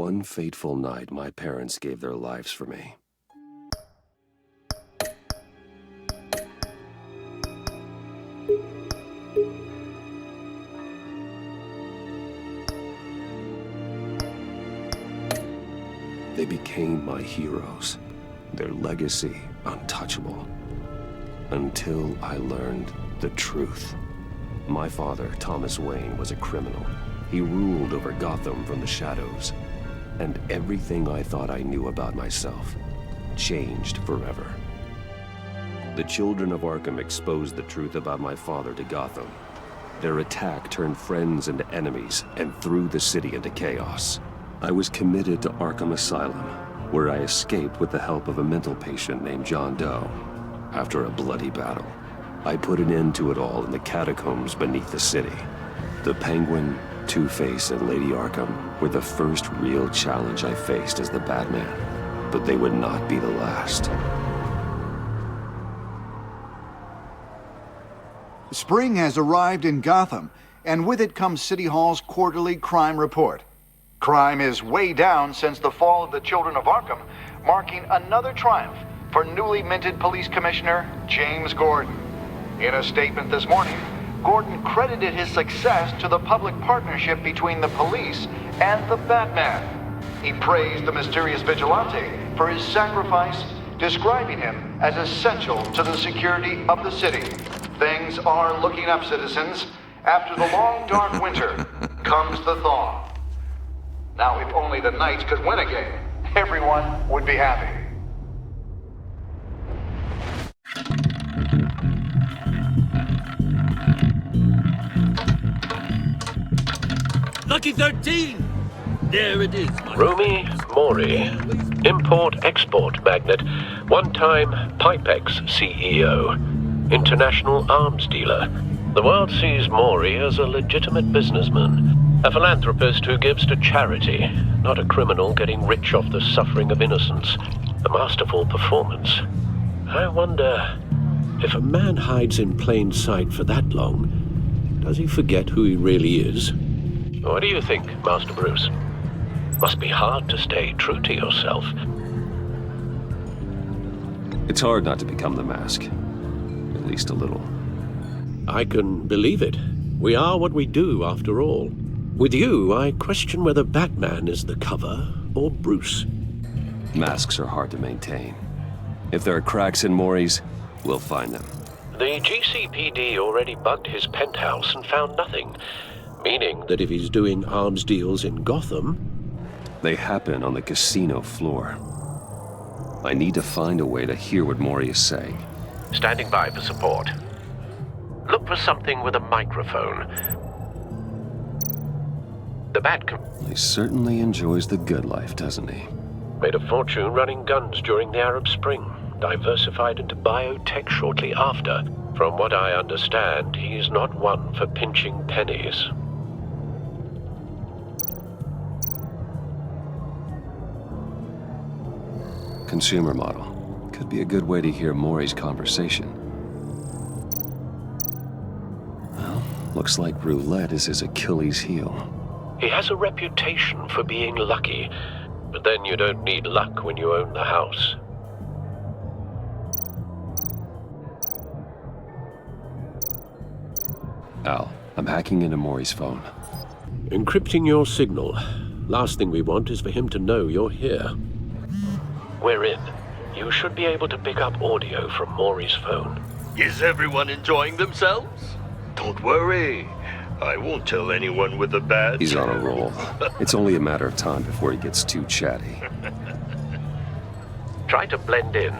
one fateful night, my parents gave their lives for me. They became my heroes, their legacy untouchable. Until I learned the truth. My father, Thomas Wayne, was a criminal. He ruled over Gotham from the shadows. And everything I thought I knew about myself changed forever. The children of Arkham exposed the truth about my father to Gotham. Their attack turned friends into enemies and threw the city into chaos. I was committed to Arkham Asylum, where I escaped with the help of a mental patient named John Doe. After a bloody battle, I put an end to it all in the catacombs beneath the city. The Penguin, Two-Face, and Lady Arkham were the first real challenge I faced as the Batman, but they would not be the last. Spring has arrived in Gotham, and with it comes City Hall's quarterly crime report. Crime is way down since the fall of the Children of Arkham, marking another triumph for newly minted Police Commissioner James Gordon. In a statement this morning, Gordon credited his success to the public partnership between the police and the Batman. He praised the mysterious vigilante for his sacrifice, describing him as essential to the security of the city. Things are looking up, citizens. After the long, dark winter comes the thaw. Now, if only the Knights could win again, everyone would be happy. Lucky 13! There it is, my Rumi Mori, import-export magnate, one-time Pipex CEO, international arms dealer. The world sees Mori as a legitimate businessman. A philanthropist who gives to charity, not a criminal getting rich off the suffering of innocence. A masterful performance. I wonder, if a man hides in plain sight for that long, does he forget who he really is? What do you think, Master Bruce? Must be hard to stay true to yourself. It's hard not to become the Mask. At least a little. I can believe it. We are what we do, after all. With you, I question whether Batman is the cover or Bruce. Masks are hard to maintain. If there are cracks in Mori's, we'll find them. The GCPD already bugged his penthouse and found nothing, meaning that if he's doing arms deals in Gotham... They happen on the casino floor. I need to find a way to hear what Mori is saying. Standing by for support. Look for something with a microphone. The He certainly enjoys the good life, doesn't he? Made a fortune running guns during the Arab Spring. Diversified into biotech shortly after. From what I understand, he's not one for pinching pennies. Consumer model. Could be a good way to hear Mori's conversation. Well, looks like roulette is his Achilles heel. He has a reputation for being lucky, but then you don't need luck when you own the house. Al, I'm hacking into Mori's phone. Encrypting your signal. Last thing we want is for him to know you're here. We're in. You should be able to pick up audio from Mori's phone. Is everyone enjoying themselves? Don't worry. I won't tell anyone with a badge. He's on a roll. It's only a matter of time before he gets too chatty. Try to blend in.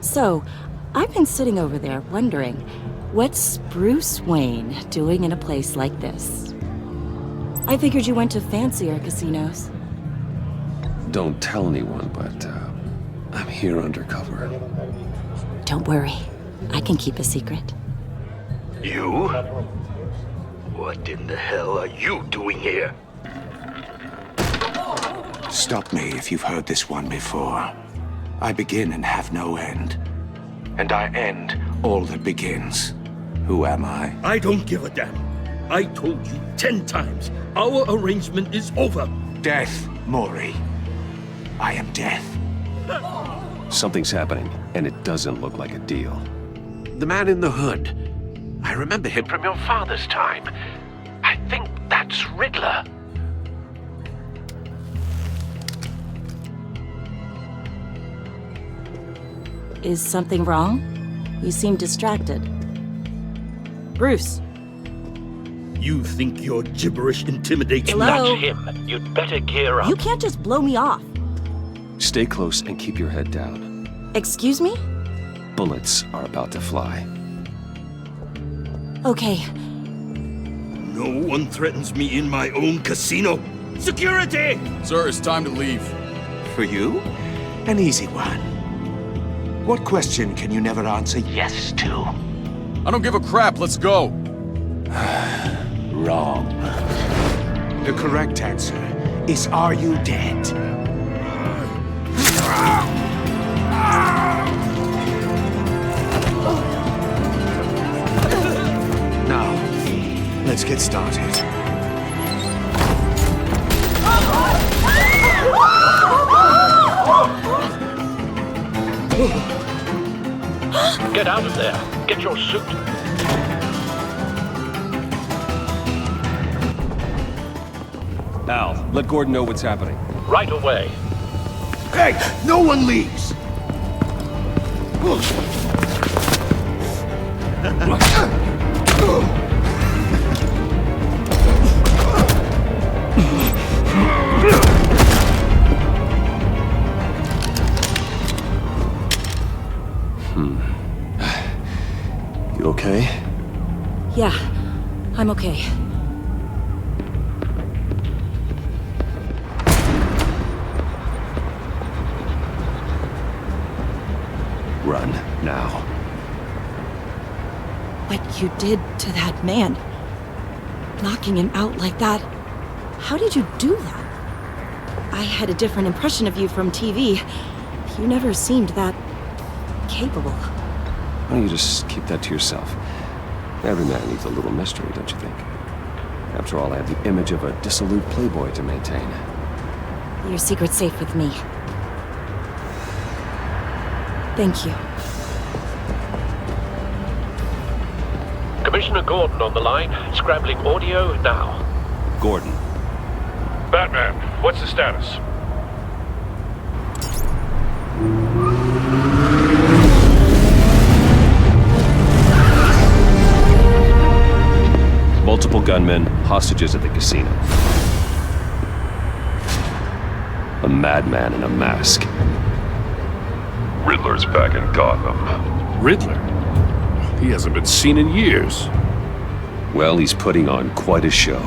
So, I've been sitting over there wondering, what's Bruce Wayne doing in a place like this? I figured you went to fancier casinos. Don't tell anyone, but I'm here undercover. Don't worry. I can keep a secret. You? What in the hell are you doing here? Stop me if you've heard this one before. I begin and have no end. and I end all that begins. Who am I? I don't give a damn. I told you 10 times. Our arrangement is over. Death, Maury. I am death. Something's happening, and it doesn't look like a deal. The man in the hood. I remember him from your father's time. I think that's Riddler. Is something wrong? You seem distracted. Bruce. You think your gibberish intimidates me? Hello? That's him. You'd better gear up. You can't just blow me off. Stay close and keep your head down. Excuse me? Bullets are about to fly. Okay. No one threatens me in my own casino. Security! Sir, it's time to leave. For you? An easy one. What question can you never answer yes to? I don't give a crap, let's go. Wrong. The correct answer is, are you dead? Now, let's get started. Get out of there. Get your suit. Al, let Gordon know what's happening. Right away. Hey, no one leaves! You okay? Yeah, I'm okay. Run, now. What you did to that man. Knocking him out like that. How did you do that? I had a different impression of you from TV. You never seemed that capable. Why don't you just keep that to yourself? Every man needs a little mystery, don't you think? After all, I have the image of a dissolute playboy to maintain. Your secret's safe with me. Thank you. Commissioner Gordon on the line. Scrambling audio now. Gordon. Batman, what's the status? Multiple gunmen, hostages at the casino. A madman in a mask. Riddler's back in Gotham. Riddler? He hasn't been seen in years. Well, he's putting on quite a show.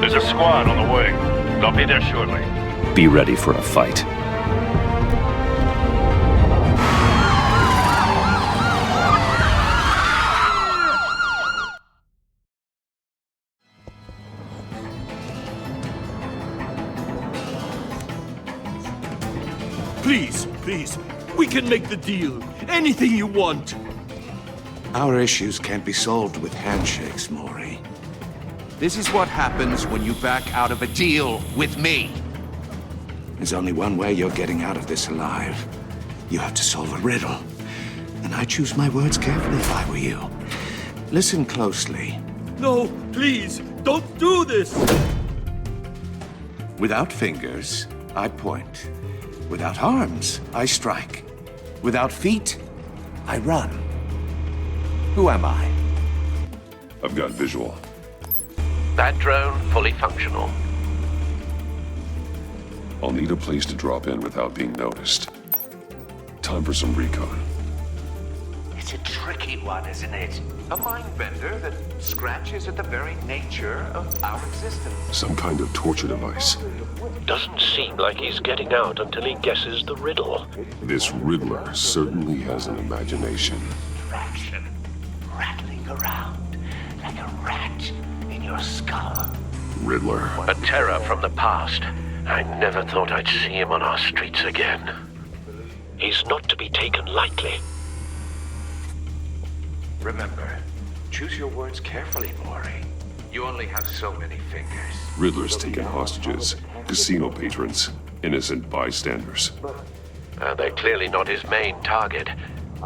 There's a squad on the way. They'll be there shortly. Be ready for a fight. Please, please, we can make the deal. Anything you want. Our issues can't be solved with handshakes, Maury. This is what happens when you back out of a deal with me. There's only one way you're getting out of this alive. You have to solve a riddle. And I choose my words carefully if I were you. Listen closely. No, please, don't do this. Without fingers, I point. Without arms, I strike. Without feet, I run. Who am I? I've got visual. That drone fully functional. I'll need a place to drop in without being noticed. Time for some recon. It's a tricky one, isn't it? A mind bender that scratches at the very nature of our existence. Some kind of torture device. Doesn't seem like he's getting out until he guesses the riddle. This Riddler certainly has an imagination. Fraction rattling around like a rat in your skull. Riddler. A terror from the past. I never thought I'd see him on our streets again. He's not to be taken lightly. Remember, choose your words carefully, Maury. You only have so many fingers. Riddler's taken hostages, casino patrons, innocent bystanders. They're clearly not his main target.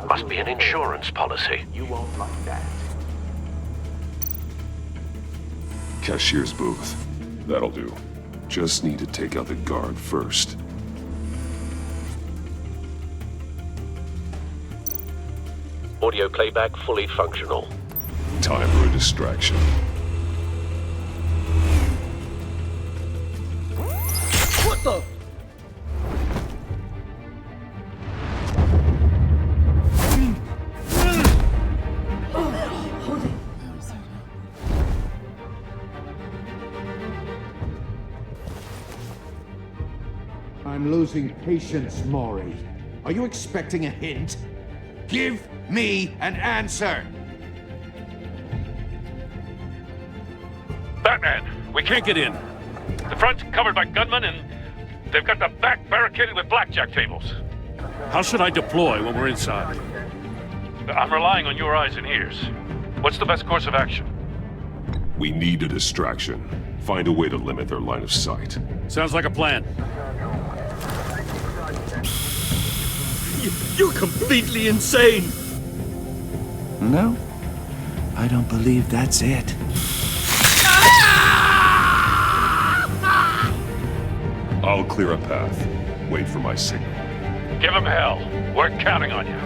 Must be an insurance policy. You won't like that. Cashier's booth. That'll do. Just need to take out the guard first. Audio playback fully functional. Time for a distraction. What the? I'm losing patience, Maury. Are you expecting a hint? Give me an answer! Batman, we can't get in. The front's covered by gunmen, and they've got the back barricaded with blackjack tables. How should I deploy when we're inside? I'm relying on your eyes and ears. What's the best course of action? We need a distraction. Find a way to limit their line of sight. Sounds like a plan. You're completely insane! No, I don't believe that's it. I'll clear a path. Wait for my signal. Give him hell. We're counting on you.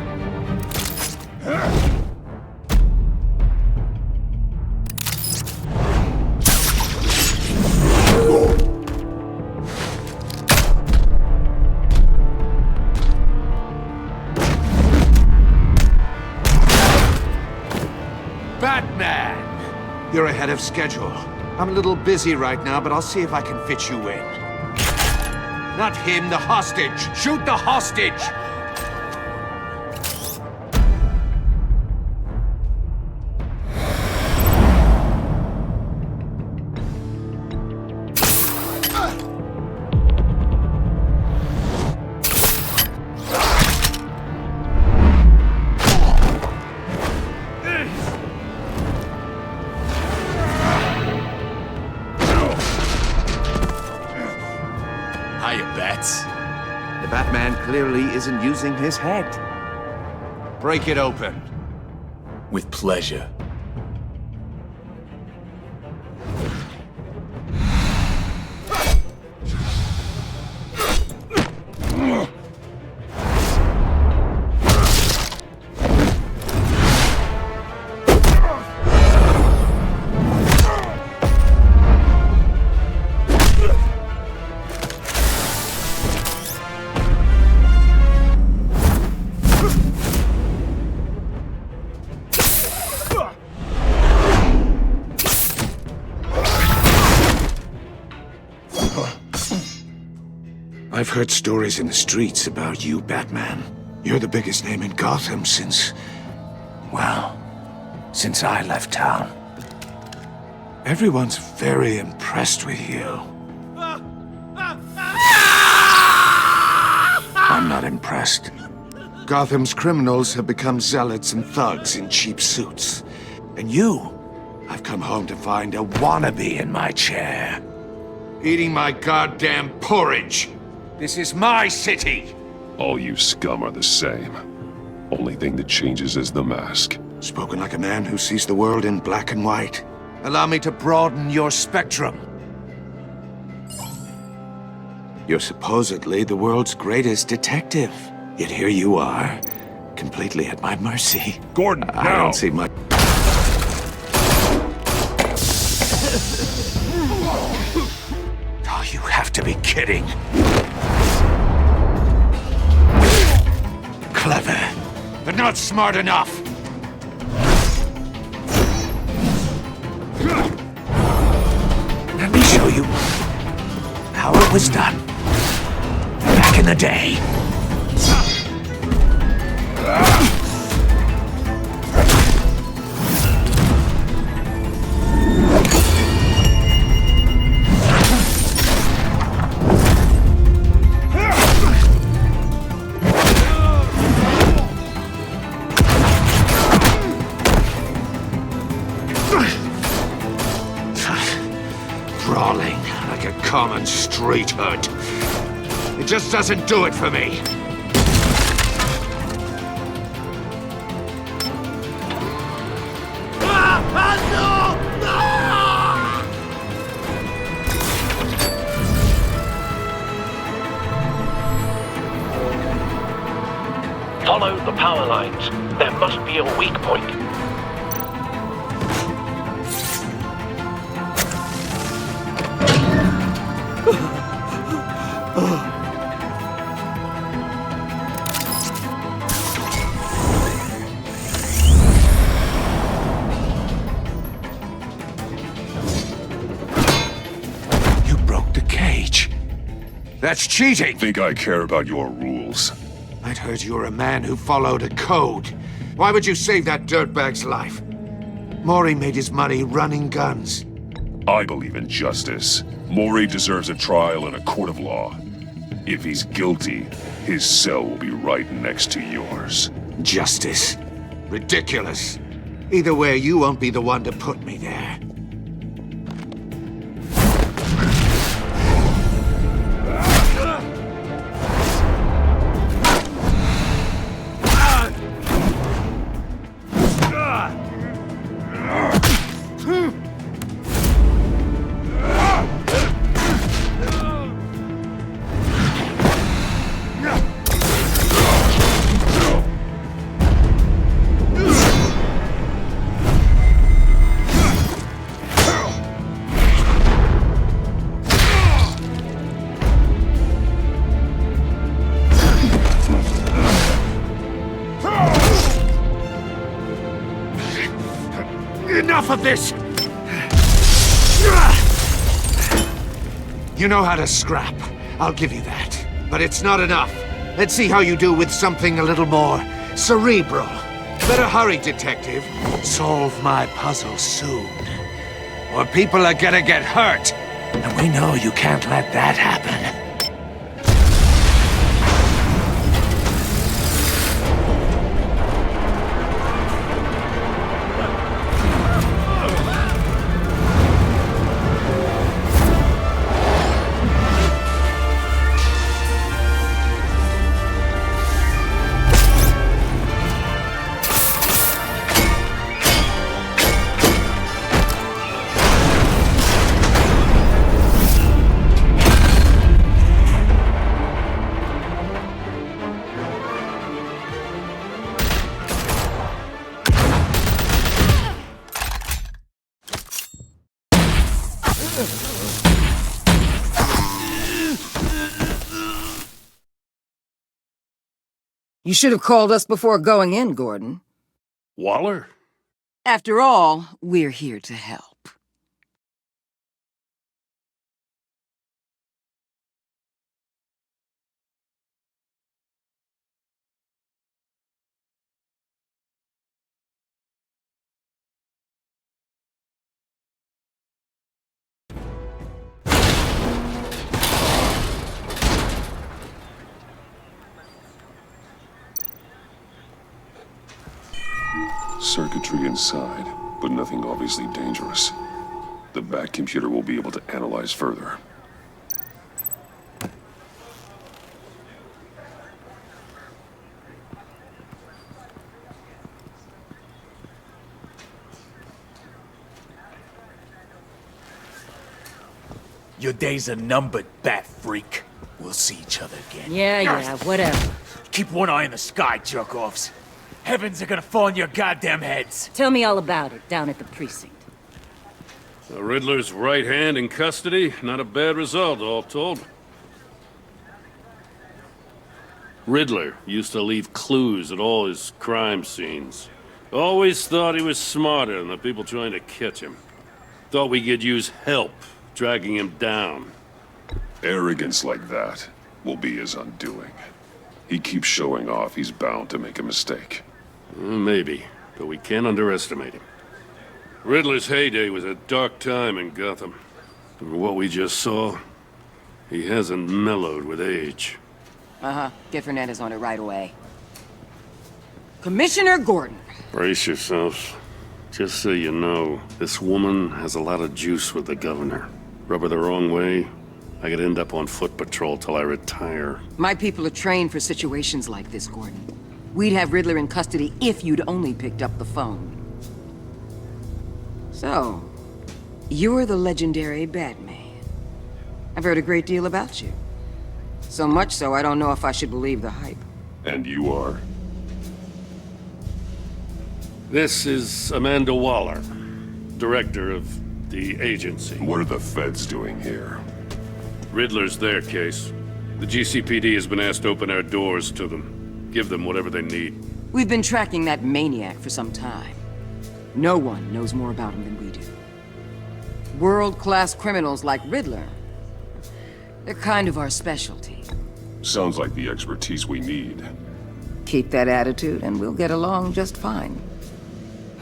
Batman! You're ahead of schedule. I'm a little busy right now, but I'll see if I can fit you in. Not him, the hostage! Shoot the hostage! The Batman clearly isn't using his head. Break it open. With pleasure. I've heard stories in the streets about you, Batman. You're the biggest name in Gotham since I left town. Everyone's very impressed with you. I'm not impressed. Gotham's criminals have become zealots and thugs in cheap suits. And you, I've come home to find a wannabe in my chair. Eating my goddamn porridge. This is my city! All you scum are the same. Only thing that changes is the mask. Spoken like a man who sees the world in black and white. Allow me to broaden your spectrum. You're supposedly the world's greatest detective. Yet here you are, completely at my mercy. Gordon, I now! don't see much. Oh, you have to be kidding. Clever, but not smart enough. Let me show you how it was done back in the day. street hood. It just doesn't do it for me. Follow the power lines. There must be a weak point. You broke the cage. That's cheating! Think I care about your rules? I'd heard you were a man who followed a code. Why would you save that dirtbag's life? Maury made his money running guns. I believe in justice. Maury deserves a trial in a court of law. If he's guilty, his cell will be right next to yours. Justice. Ridiculous. Either way, you won't be the one to put me there. Enough of this! You know how to scrap. I'll give you that. But it's not enough. Let's see how you do with something a little more cerebral. Better hurry, detective. Solve my puzzle soon. Or people are gonna get hurt. And we know you can't let that happen. You should have called us before going in, Gordon. Waller? After all, we're here to help. Circuitry inside, but nothing obviously dangerous. The back computer will be able to analyze further. Your days are numbered, bat freak. We'll see each other again. Yeah, whatever. Keep one eye in the sky, jerk-offs. Heavens are gonna fall on your goddamn heads. Tell me all about it down at the precinct. The Riddler's right hand in custody. Not a bad result, all told. Riddler used to leave clues at all his crime scenes. Always thought he was smarter than the people trying to catch him. Thought we could use help dragging him down. Arrogance like that will be his undoing. He keeps showing off, he's bound to make a mistake. Maybe, but we can't underestimate him. Riddler's heyday was a dark time in Gotham. From what we just saw, he hasn't mellowed with age. Get Fernandez on it right away. Commissioner Gordon. Brace yourselves. Just so you know, this woman has a lot of juice with the governor. Rub her the wrong way, I could end up on foot patrol till I retire. My people are trained for situations like this, Gordon. We'd have Riddler in custody if you'd only picked up the phone. So, you're the legendary Batman. I've heard a great deal about you. So much so, I don't know if I should believe the hype. And you are? This is Amanda Waller, director of the agency. What are the feds doing here? Riddler's their case. The GCPD has been asked to open our doors to them. Give them whatever they need. We've been tracking that maniac for some time. No one knows more about him than we do. World-class criminals like Riddler. They're kind of our specialty. Sounds like the expertise we need. Keep that attitude and we'll get along just fine.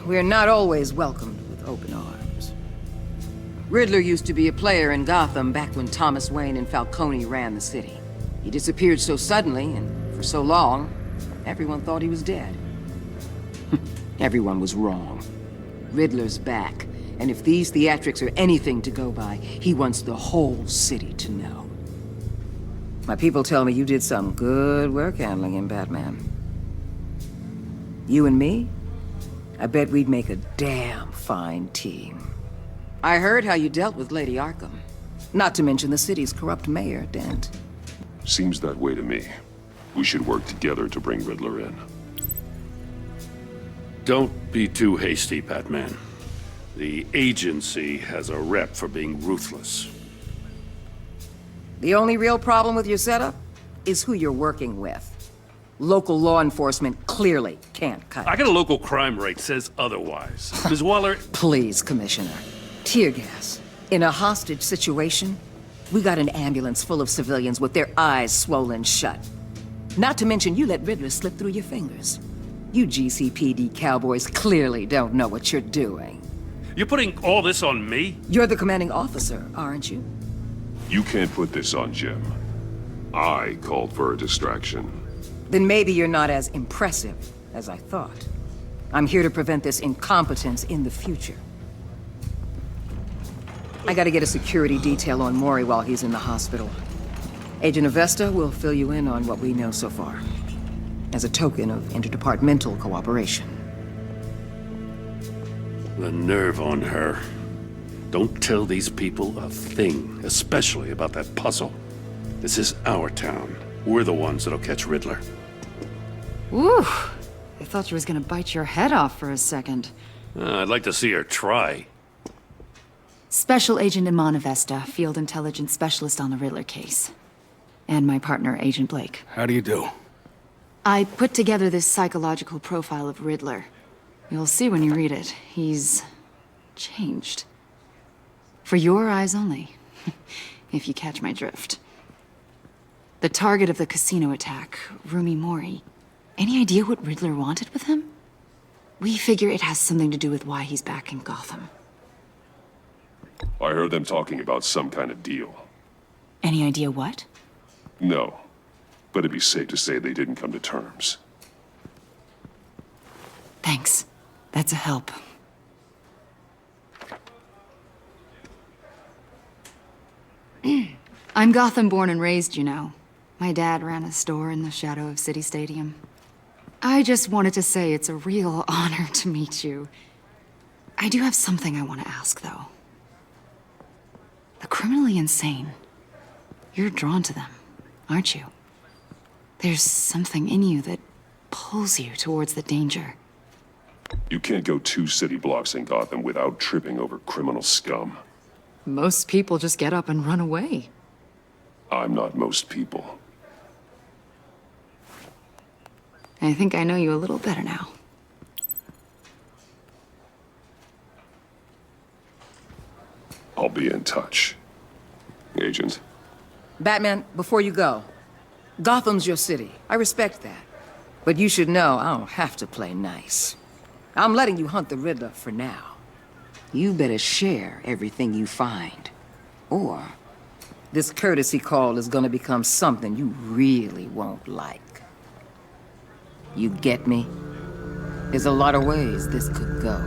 We're not always welcomed with open arms. Riddler used to be a player in Gotham back when Thomas Wayne and Falcone ran the city. He disappeared so suddenly and for so long, everyone thought he was dead. Everyone was wrong. Riddler's back, and if these theatrics are anything to go by, he wants the whole city to know. My people tell me you did some good work handling him, Batman. You and me? I bet we'd make a damn fine team. I heard how you dealt with Lady Arkham. Not to mention the city's corrupt mayor, Dent. Seems that way to me. We should work together to bring Riddler in. Don't be too hasty, Batman. The agency has a rep for being ruthless. The only real problem with your setup is who you're working with. Local law enforcement clearly can't cut it. I got a local crime rate says otherwise. Ms. Waller... Please, Commissioner. Tear gas. In a hostage situation, we got an ambulance full of civilians with their eyes swollen shut. Not to mention you let Riddler slip through your fingers. You GCPD cowboys clearly don't know what you're doing. You're putting all this on me? You're the commanding officer, aren't you? You can't put this on Jim. I called for a distraction. Then maybe you're not as impressive as I thought. I'm here to prevent this incompetence in the future. I gotta get a security detail on Maury while he's in the hospital. Agent Avesta will fill you in on what we know so far, as a token of interdepartmental cooperation. The nerve on her. Don't tell these people a thing, especially about that puzzle. This is our town. We're the ones that'll catch Riddler. Ooh, I thought you was gonna bite your head off for a second. I'd like to see her try. Special Agent Iman Avesta, Field Intelligence Specialist on the Riddler case. And my partner, Agent Blake. How do you do? I put together this psychological profile of Riddler. You'll see when you read it. He's changed. For your eyes only, if you catch my drift. The target of the casino attack, Rumi Mori. Any idea what Riddler wanted with him? We figure it has something to do with why he's back in Gotham. I heard them talking about some kind of deal. Any idea what? No, but it'd be safe to say they didn't come to terms. Thanks. That's a help. I'm Gotham born and raised, you know. My dad ran a store in the shadow of City Stadium. I just wanted to say it's a real honor to meet you. I do have something I want to ask, though. The criminally insane. You're drawn to them, aren't you? There's something in you that pulls you towards the danger. You can't go 2 city blocks in Gotham without tripping over criminal scum. Most people just get up and run away. I'm not most people. I think I know you a little better now. I'll be in touch. Agent. Batman, before you go, Gotham's your city. I respect that. But you should know I don't have to play nice. I'm letting you hunt the Riddler for now. You better share everything you find. Or this courtesy call is gonna become something you really won't like. You get me? There's a lot of ways this could go.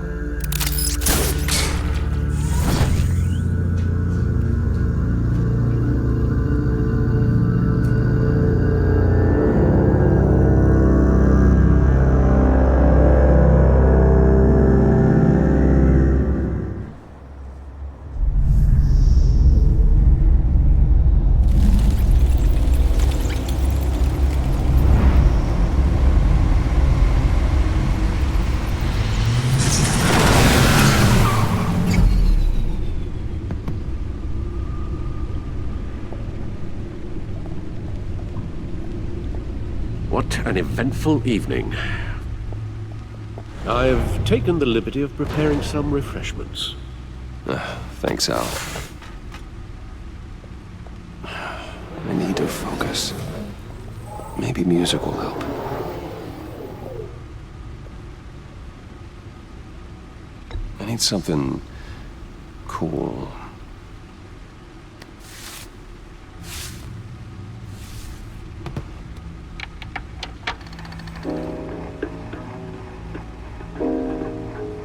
What an eventful evening. I've taken the liberty of preparing some refreshments. Thanks, Al. I need to focus. Maybe music will help. I need something cool.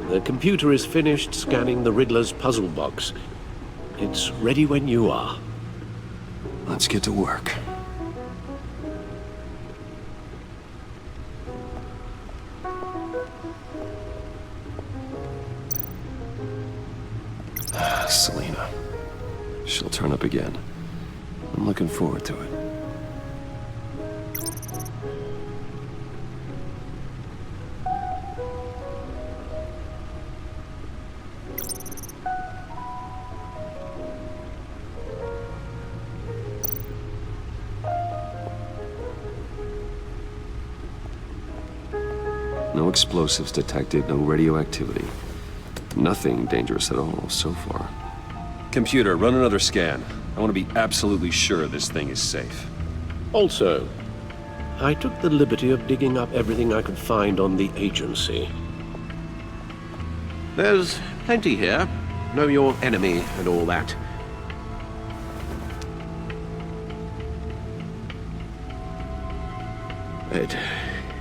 The computer is finished scanning the Riddler's puzzle box. It's ready when you are. Let's get to work. Selina. She'll turn up again. I'm looking forward to it. No explosives detected, no radioactivity. Nothing dangerous at all so far. Computer, run another scan. I want to be absolutely sure this thing is safe. Also, I took the liberty of digging up everything I could find on the agency. There's plenty here. Know your enemy and all that.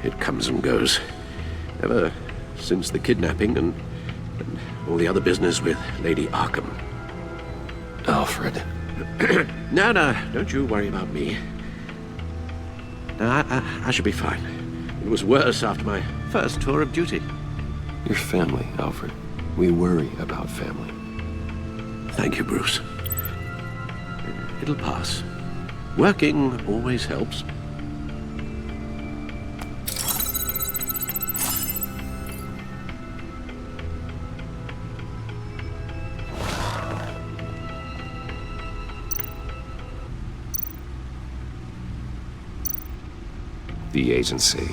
It comes and goes. Ever since the kidnapping and all the other business with Lady Arkham. Alfred. No, don't you worry about me. No, I should be fine. It was worse after my first tour of duty. Your family, Alfred. We worry about family. Thank you, Bruce. It'll pass. Working always helps. The agency.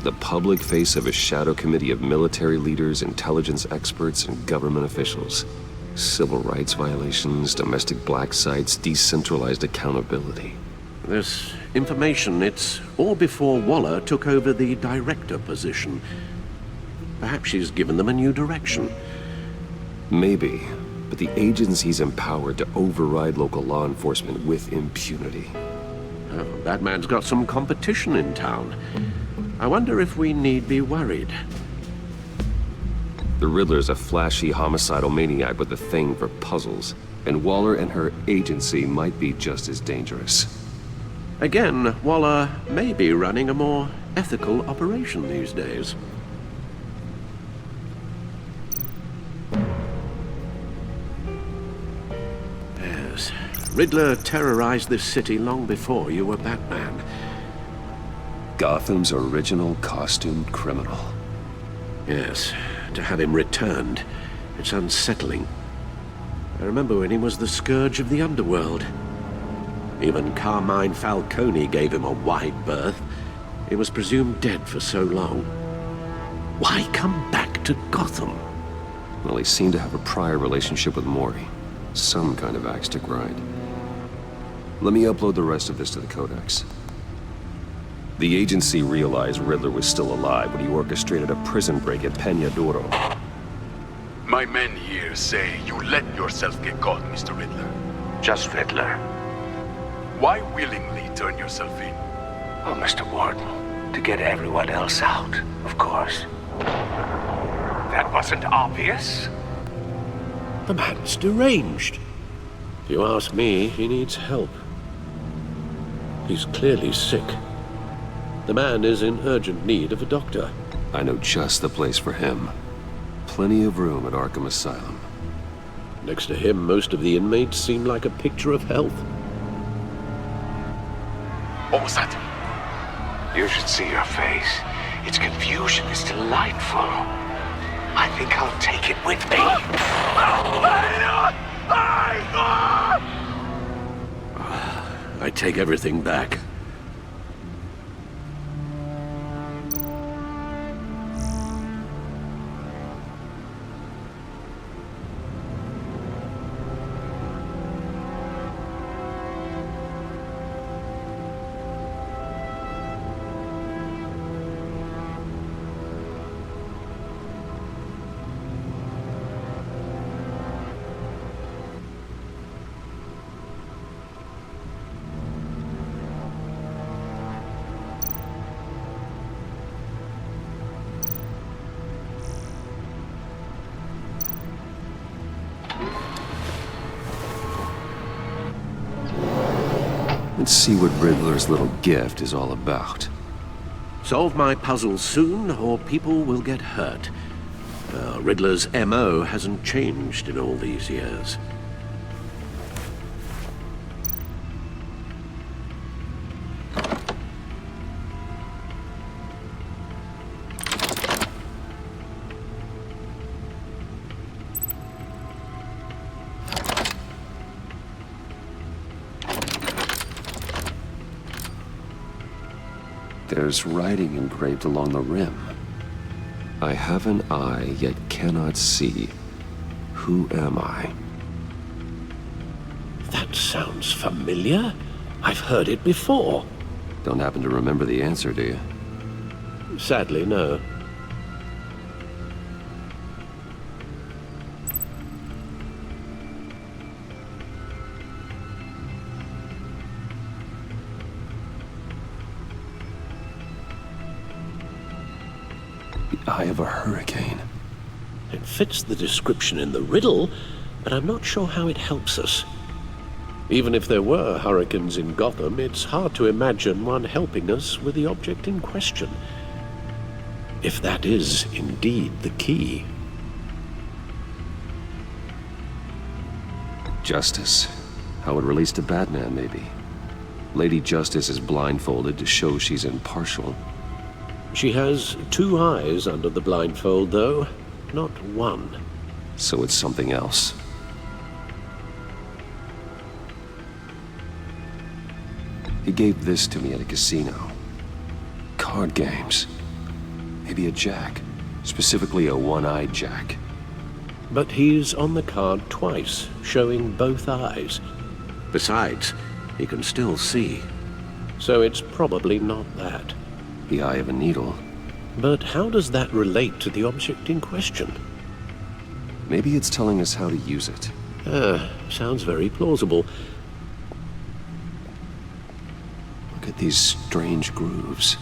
The public face of a shadow committee of military leaders, intelligence experts, and government officials. Civil rights violations, domestic black sites, decentralized accountability. This information, it's all before Waller took over the director position. Perhaps she's given them a new direction. Maybe, but the agency's empowered to override local law enforcement with impunity. Oh, Batman's got some competition in town. I wonder if we need be worried. The Riddler's a flashy homicidal maniac with a thing for puzzles, and Waller and her agency might be just as dangerous. Again, Waller may be running a more ethical operation these days. Yes, Riddler terrorized this city long before you were Batman. Gotham's original costumed criminal. Yes, to have him returned, it's unsettling. I remember when he was the scourge of the underworld. Even Carmine Falcone gave him a wide berth. He was presumed dead for so long. Why come back to Gotham? Well, he seemed to have a prior relationship with Mori. Some kind of axe to grind. Let me upload the rest of this to the Codex. The agency realized Riddler was still alive when he orchestrated a prison break at Peñadoro. My men here say you let yourself get caught, Mr. Riddler. Just Riddler. Why willingly turn yourself in? Oh, Mr. Warden, to get everyone else out, of course. That wasn't obvious. The man's deranged. If you ask me, he needs help. He's clearly sick. The man is in urgent need of a doctor. I know just the place for him. Plenty of room at Arkham Asylum. Next to him, most of the inmates seem like a picture of health. What was that? You should see your face. Its confusion is delightful. I think I'll take it with me. I take everything back. Let's see what Riddler's little gift is all about. Solve my puzzle soon, or people will get hurt. Riddler's MO hasn't changed in all these years. There's writing engraved along the rim. I have an eye, yet cannot see. Who am I? That sounds familiar. I've heard it before. Don't happen to remember the answer, do you? Sadly, no. The eye of a hurricane. It fits the description in the riddle, but I'm not sure how it helps us. Even if there were hurricanes in Gotham, it's hard to imagine one helping us with the object in question. If that is indeed the key. Justice. How it relates to Batman, maybe. Lady Justice is blindfolded to show she's impartial. She has two eyes under the blindfold, though, not one. So it's something else. He gave this to me at a casino. Card games. Maybe a jack. Specifically a one-eyed jack. But he's on the card twice, showing both eyes. Besides, he can still see. So it's probably not that. The eye of a needle. But how does that relate to the object in question? Maybe it's telling us how to use it. Sounds very plausible. Look at these strange grooves.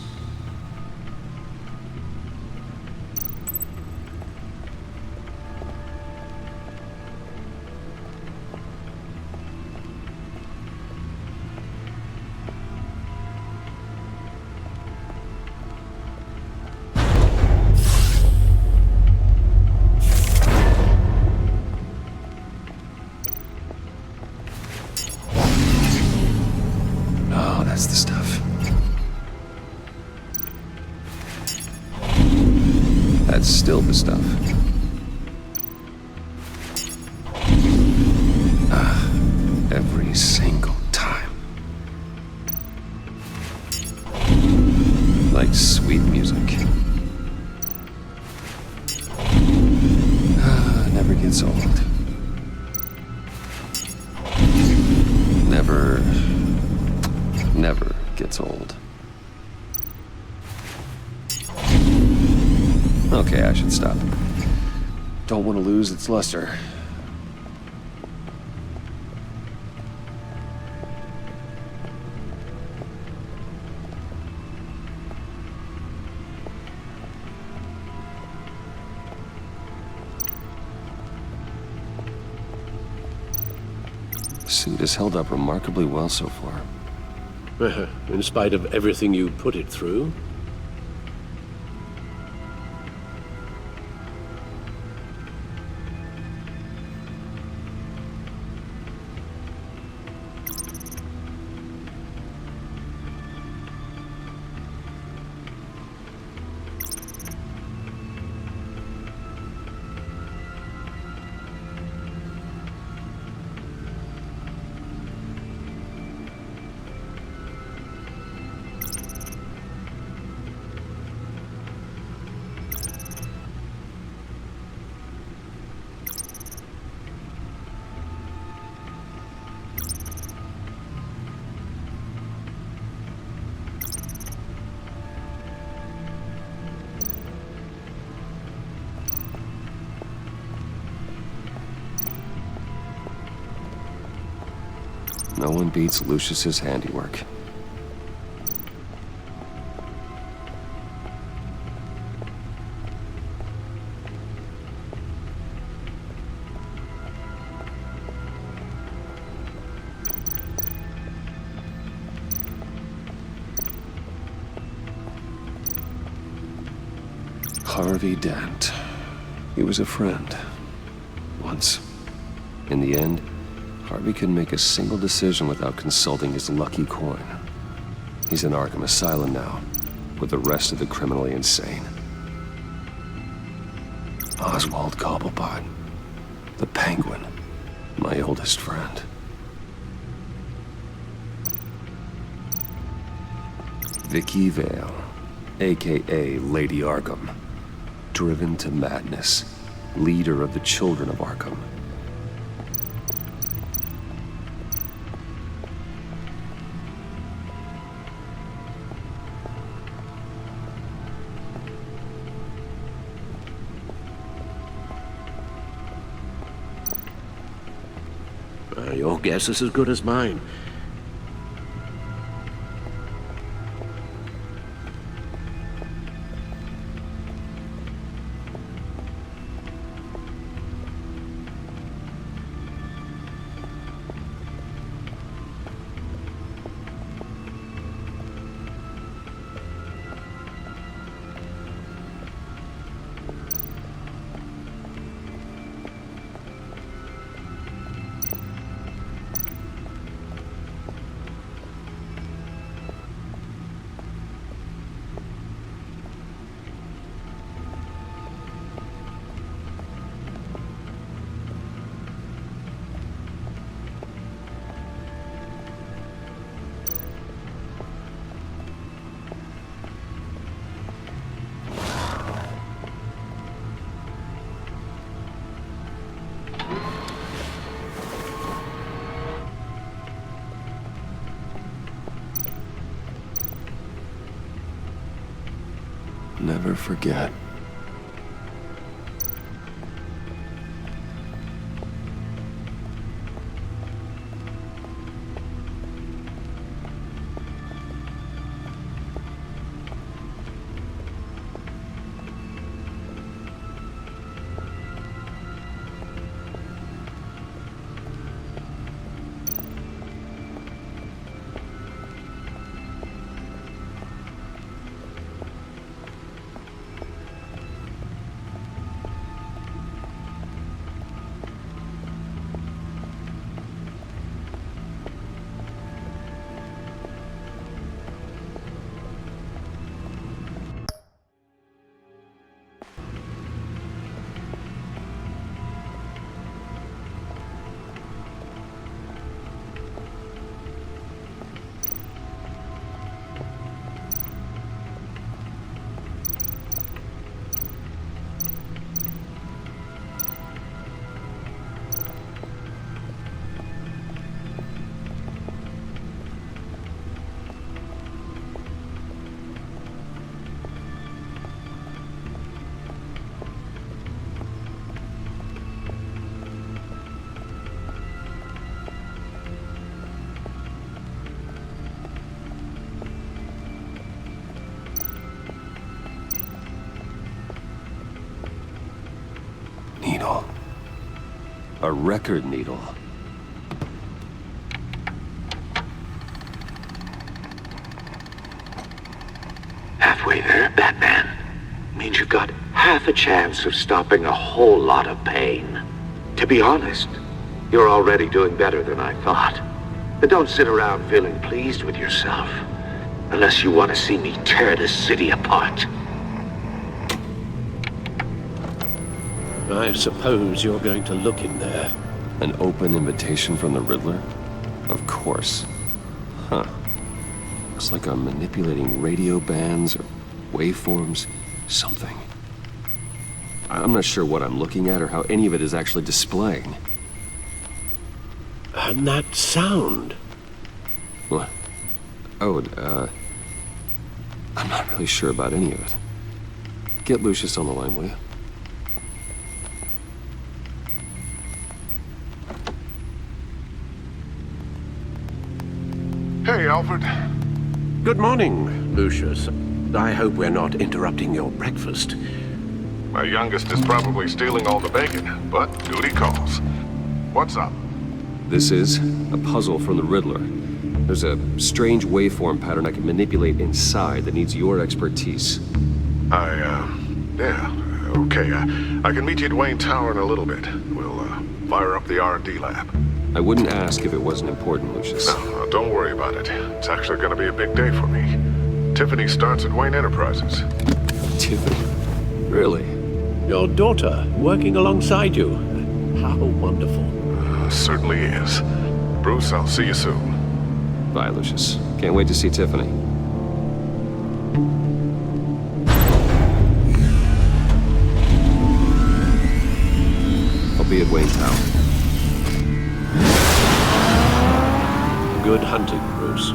That's the stuff. That's still the stuff. Every single time. Like sweet music. Never gets old. Never gets old. Okay, I should stop. Don't want to lose its luster. The suit has held up remarkably well so far. In spite of everything you put it through? No one beats Lucius's handiwork. Harvey Dent. He was a friend. Once. In the end, Harvey couldn't make a single decision without consulting his lucky coin. He's in Arkham Asylum now, with the rest of the criminally insane. Oswald Cobblepot, the Penguin, my oldest friend. Vicky Vale, aka Lady Arkham, driven to madness, leader of the Children of Arkham. Your guess is as good as mine. Never forget. Needle. A record needle. Halfway there, Batman. Means you've got half a chance of stopping a whole lot of pain. To be honest, you're already doing better than I thought. But don't sit around feeling pleased with yourself. Unless you want to see me tear this city apart. I suppose you're going to look in there. An open invitation from the Riddler? Of course. Huh. Looks like I'm manipulating radio bands or waveforms, something. I'm not sure what I'm looking at or how any of it is actually displaying. And that sound? What? Oh, I'm not really sure about any of it. Get Lucius on the line, will you? Hey, Alfred. Good morning, Lucius. I hope we're not interrupting your breakfast. My youngest is probably stealing all the bacon, but duty calls. What's up? This is a puzzle from the Riddler. There's a strange waveform pattern I can manipulate inside that needs your expertise. I Yeah, okay. I can meet you at Wayne Tower in a little bit. We'll fire up the R&D lab. I wouldn't ask if it wasn't important, Lucius. No, don't worry about it. It's actually going to be a big day for me. Tiffany starts at Wayne Enterprises. Tiffany? Really? Your daughter, working alongside you. How wonderful. Certainly is. Bruce, I'll see you soon. Bye, Lucius. Can't wait to see Tiffany. I'll be at Wayne Tower. Good hunting, Bruce.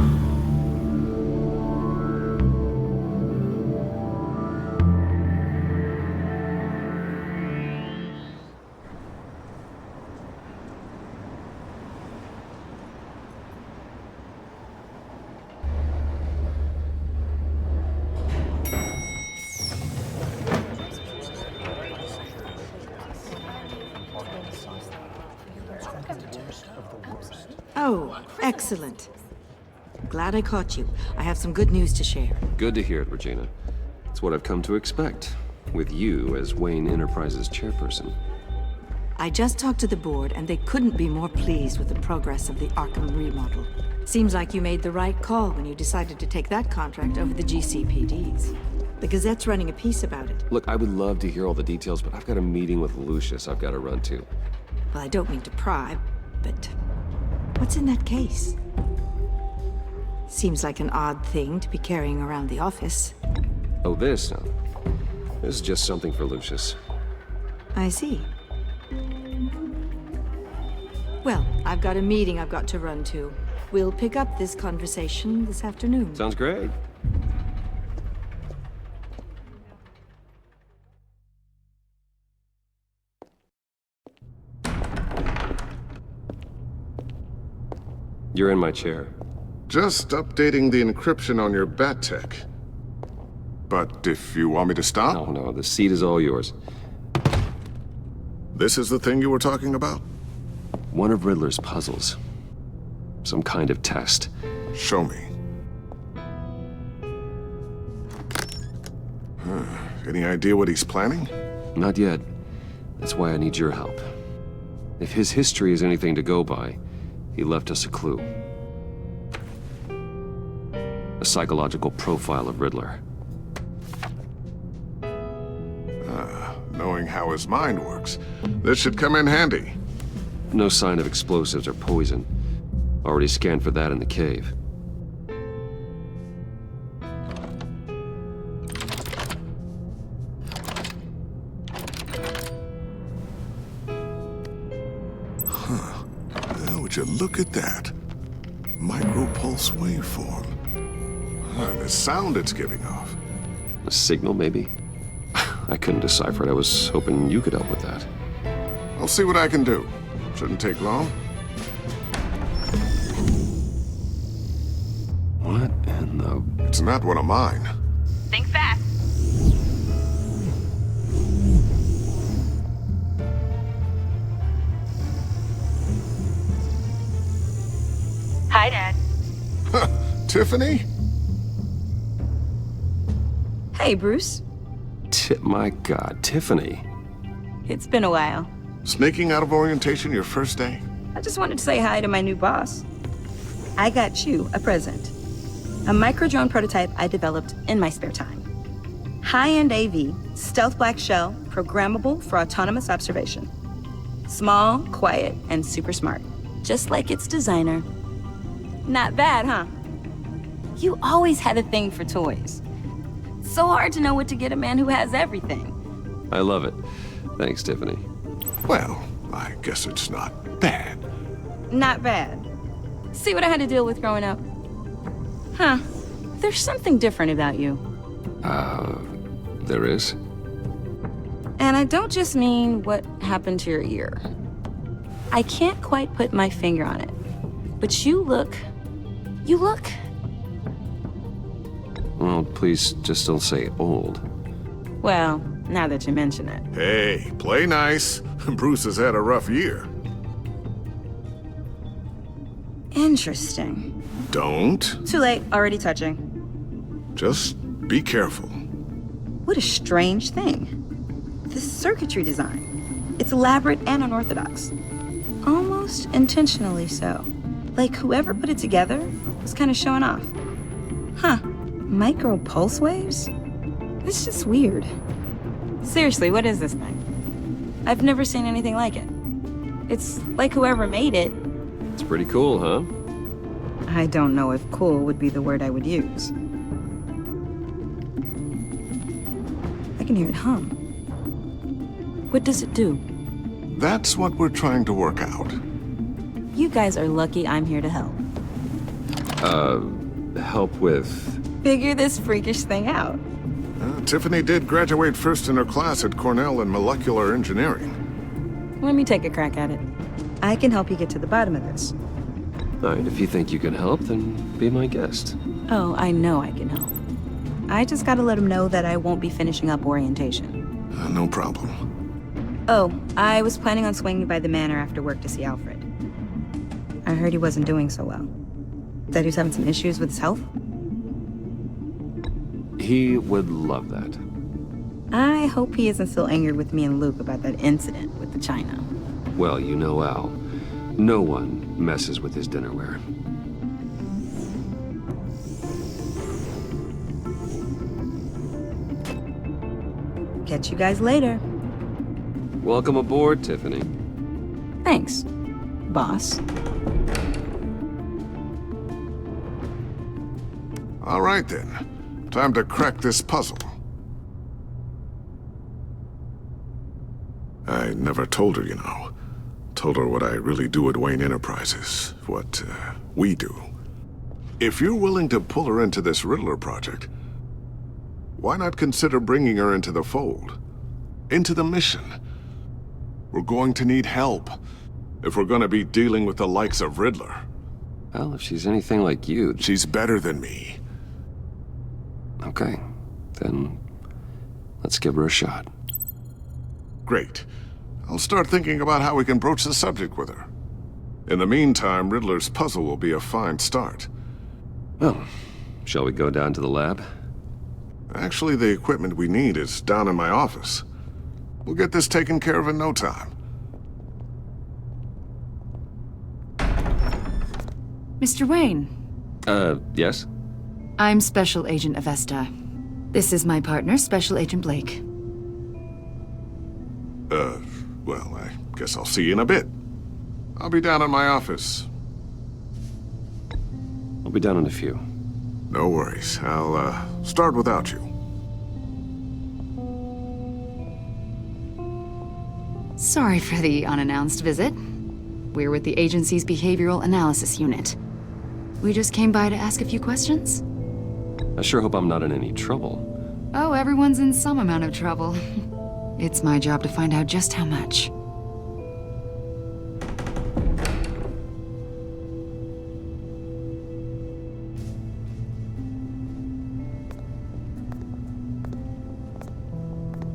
Oh, excellent. Glad I caught you. I have some good news to share. Good to hear it, Regina. It's what I've come to expect, with you as Wayne Enterprises chairperson. I just talked to the board, and they couldn't be more pleased with the progress of the Arkham remodel. Seems like you made the right call when you decided to take that contract over the GCPD's. The Gazette's running a piece about it. Look, I would love to hear all the details, but I've got a meeting with Lucius I've got to run to. Well, I don't mean to pry, but what's in that case? Seems like an odd thing to be carrying around the office. Oh, this? No. This is just something for Lucius. I see. Well, I've got a meeting I've got to run to. We'll pick up this conversation this afternoon. Sounds great. You're in my chair. Just updating the encryption on your bat tech. But if you want me to stop? No, the seat is all yours. This is the thing you were talking about? One of Riddler's puzzles. Some kind of test. Show me. Any idea what he's planning? Not yet. That's why I need your help. If his history is anything to go by, he left us a clue. A psychological profile of Riddler. Knowing how his mind works, this should come in handy. No sign of explosives or poison. Already scanned for that in the cave. Would you look at that? Micropulse waveform. And the sound it's giving off. A signal, maybe? I couldn't decipher it. I was hoping you could help with that. I'll see what I can do. Shouldn't take long. What in the... It's not one of mine. Think fast. Hi, Dad. Tiffany? Hey, Bruce. My God, Tiffany. It's been a while. Sneaking out of orientation your first day? I just wanted to say hi to my new boss. I got you a present. A micro-drone prototype I developed in my spare time. High-end AV, stealth black shell, programmable for autonomous observation. Small, quiet, and super smart. Just like its designer. Not bad, huh? You always had a thing for toys. So hard to know what to get a man who has everything. I love it. Thanks, Tiffany. Well, I guess it's not bad. Not bad. See what I had to deal with growing up? Huh. There's something different about you. There is? And I don't just mean what happened to your ear. I can't quite put my finger on it. But you look... Well, please just don't say old. Well, now that you mention it. Hey, play nice. Bruce has had a rough year. Interesting. Don't. Too late, already touching. Just be careful. What a strange thing. This circuitry design. It's elaborate and unorthodox. Almost intentionally so. Like whoever put it together was kind of showing off. Huh. Micro pulse waves? It's just weird. Seriously, what is this thing? I've never seen anything like it. It's like whoever made it. It's pretty cool, huh? I don't know if cool would be the word I would use. I can hear it hum. What does it do? That's what we're trying to work out. You guys are lucky I'm here to help. Help with... Figure this freakish thing out. Tiffany did graduate first in her class at Cornell in molecular engineering. Let me take a crack at it. I can help you get to the bottom of this. All right, if you think you can help, then be my guest. Oh, I know I can help. I just gotta let him know that I won't be finishing up orientation. No problem. Oh, I was planning on swinging by the manor after work to see Alfred. I heard he wasn't doing so well. That he was having some issues with his health? He would love that. I hope he isn't still angered with me and Luke about that incident with the china. Well, you know Al. No one messes with his dinnerware. Catch you guys later. Welcome aboard, Tiffany. Thanks, boss. All right then. Time to crack this puzzle. I never told her, you know. Told her what I really do at Wayne Enterprises. What, we do. If you're willing to pull her into this Riddler project, why not consider bringing her into the fold? Into the mission? We're going to need help if we're going to be dealing with the likes of Riddler. Well, if she's anything like you... She's better than me. Okay, then let's give her a shot. Great. I'll start thinking about how we can broach the subject with her. In the meantime, Riddler's puzzle will be a fine start. Well, shall we go down to the lab? Actually, the equipment we need is down in my office. We'll get this taken care of in no time. Mr. Wayne. Yes? I'm Special Agent Avesta. This is my partner, Special Agent Blake. Well, I guess I'll see you in a bit. I'll be down in my office. I'll be down in a few. No worries. I'll, start without you. Sorry for the unannounced visit. We're with the agency's Behavioral Analysis Unit. We just came by to ask a few questions. I sure hope I'm not in any trouble. Oh, everyone's in some amount of trouble. It's my job to find out just how much.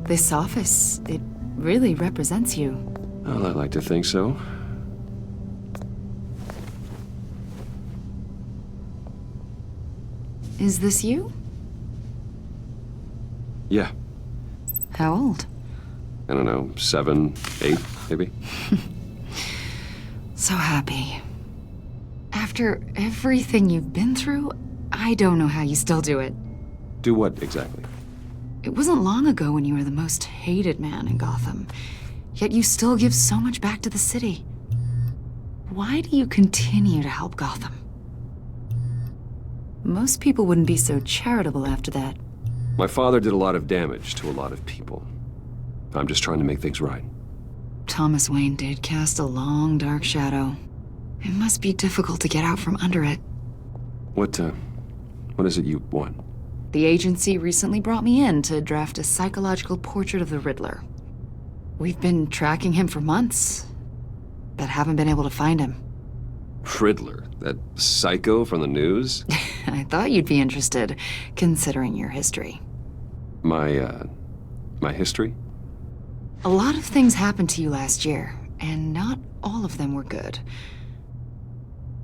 This office, it really represents you. Well, I like to think so. Is this you? Yeah. How old? I don't know, 7, 8, maybe? So happy. After everything you've been through, I don't know how you still do it. Do what, exactly? It wasn't long ago when you were the most hated man in Gotham, yet you still give so much back to the city. Why do you continue to help Gotham? Most people wouldn't be so charitable after that. My father did a lot of damage to a lot of people. I'm just trying to make things right. Thomas Wayne did cast a long, dark shadow. It must be difficult to get out from under it. What is it you want? The agency recently brought me in to draft a psychological portrait of the Riddler. We've been tracking him for months, but haven't been able to find him. Riddler? That psycho from the news? I thought you'd be interested, considering your history. My history? A lot of things happened to you last year, and not all of them were good.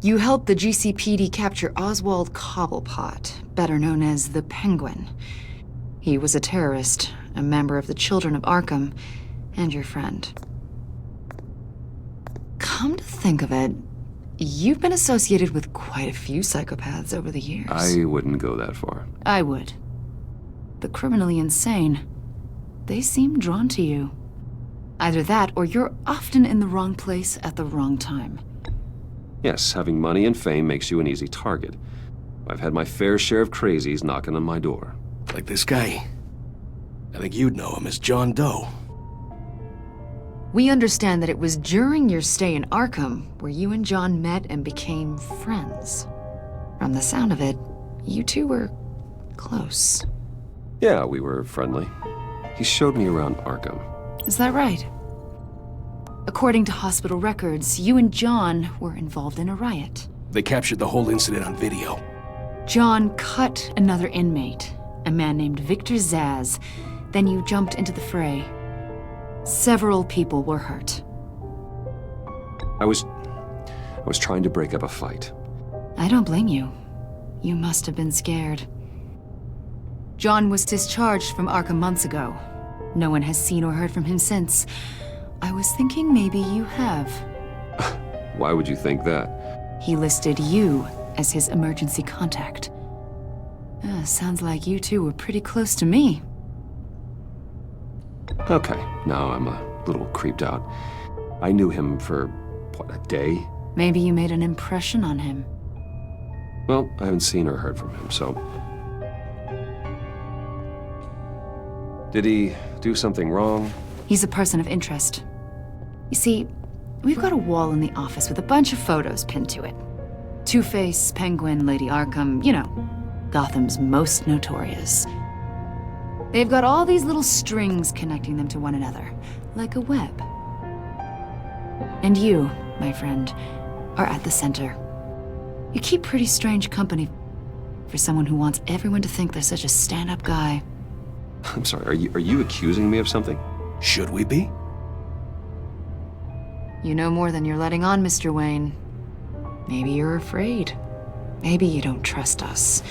You helped the GCPD capture Oswald Cobblepot, better known as the Penguin. He was a terrorist, a member of the Children of Arkham, and your friend. Come to think of it, you've been associated with quite a few psychopaths over the years. I wouldn't go that far. I would. The criminally insane. They seem drawn to you. Either that, or you're often in the wrong place at the wrong time. Yes, having money and fame makes you an easy target. I've had my fair share of crazies knocking on my door. Like this guy. I think you'd know him as John Doe. We understand that it was during your stay in Arkham where you and John met and became friends. From the sound of it, you two were close. Yeah, we were friendly. He showed me around Arkham. Is that right? According to hospital records, you and John were involved in a riot. They captured the whole incident on video. John cut another inmate, a man named Victor Zaz. Then you jumped into the fray. Several people were hurt. I was trying to break up a fight. I don't blame you. You must have been scared. John was discharged from Arkham months ago. No one has seen or heard from him since. I was thinking maybe you have. Why would you think that? He listed you as his emergency contact. Sounds like you two were pretty close to me. Okay, now I'm a little creeped out. I knew him for, what, a day? Maybe you made an impression on him. Well, I haven't seen or heard from him, so... Did he do something wrong? He's a person of interest. You see, we've got a wall in the office with a bunch of photos pinned to it. Two-Face, Penguin, Lady Arkham, you know, Gotham's most notorious. They've got all these little strings connecting them to one another, like a web. And you, my friend, are at the center. You keep pretty strange company for someone who wants everyone to think they're such a stand-up guy. I'm sorry, are you accusing me of something? Should we be? You know more than you're letting on, Mr. Wayne. Maybe you're afraid. Maybe you don't trust us.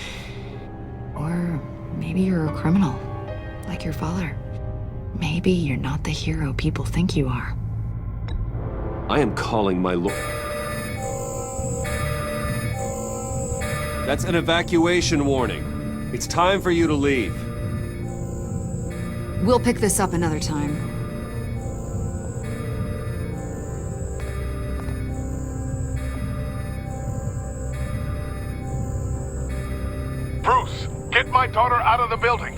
Or maybe you're a criminal, like your father. Maybe you're not the hero people think you are. I am calling my lord. That's an evacuation warning. It's time for you to leave. We'll pick this up another time. Bruce, get my daughter out of the building.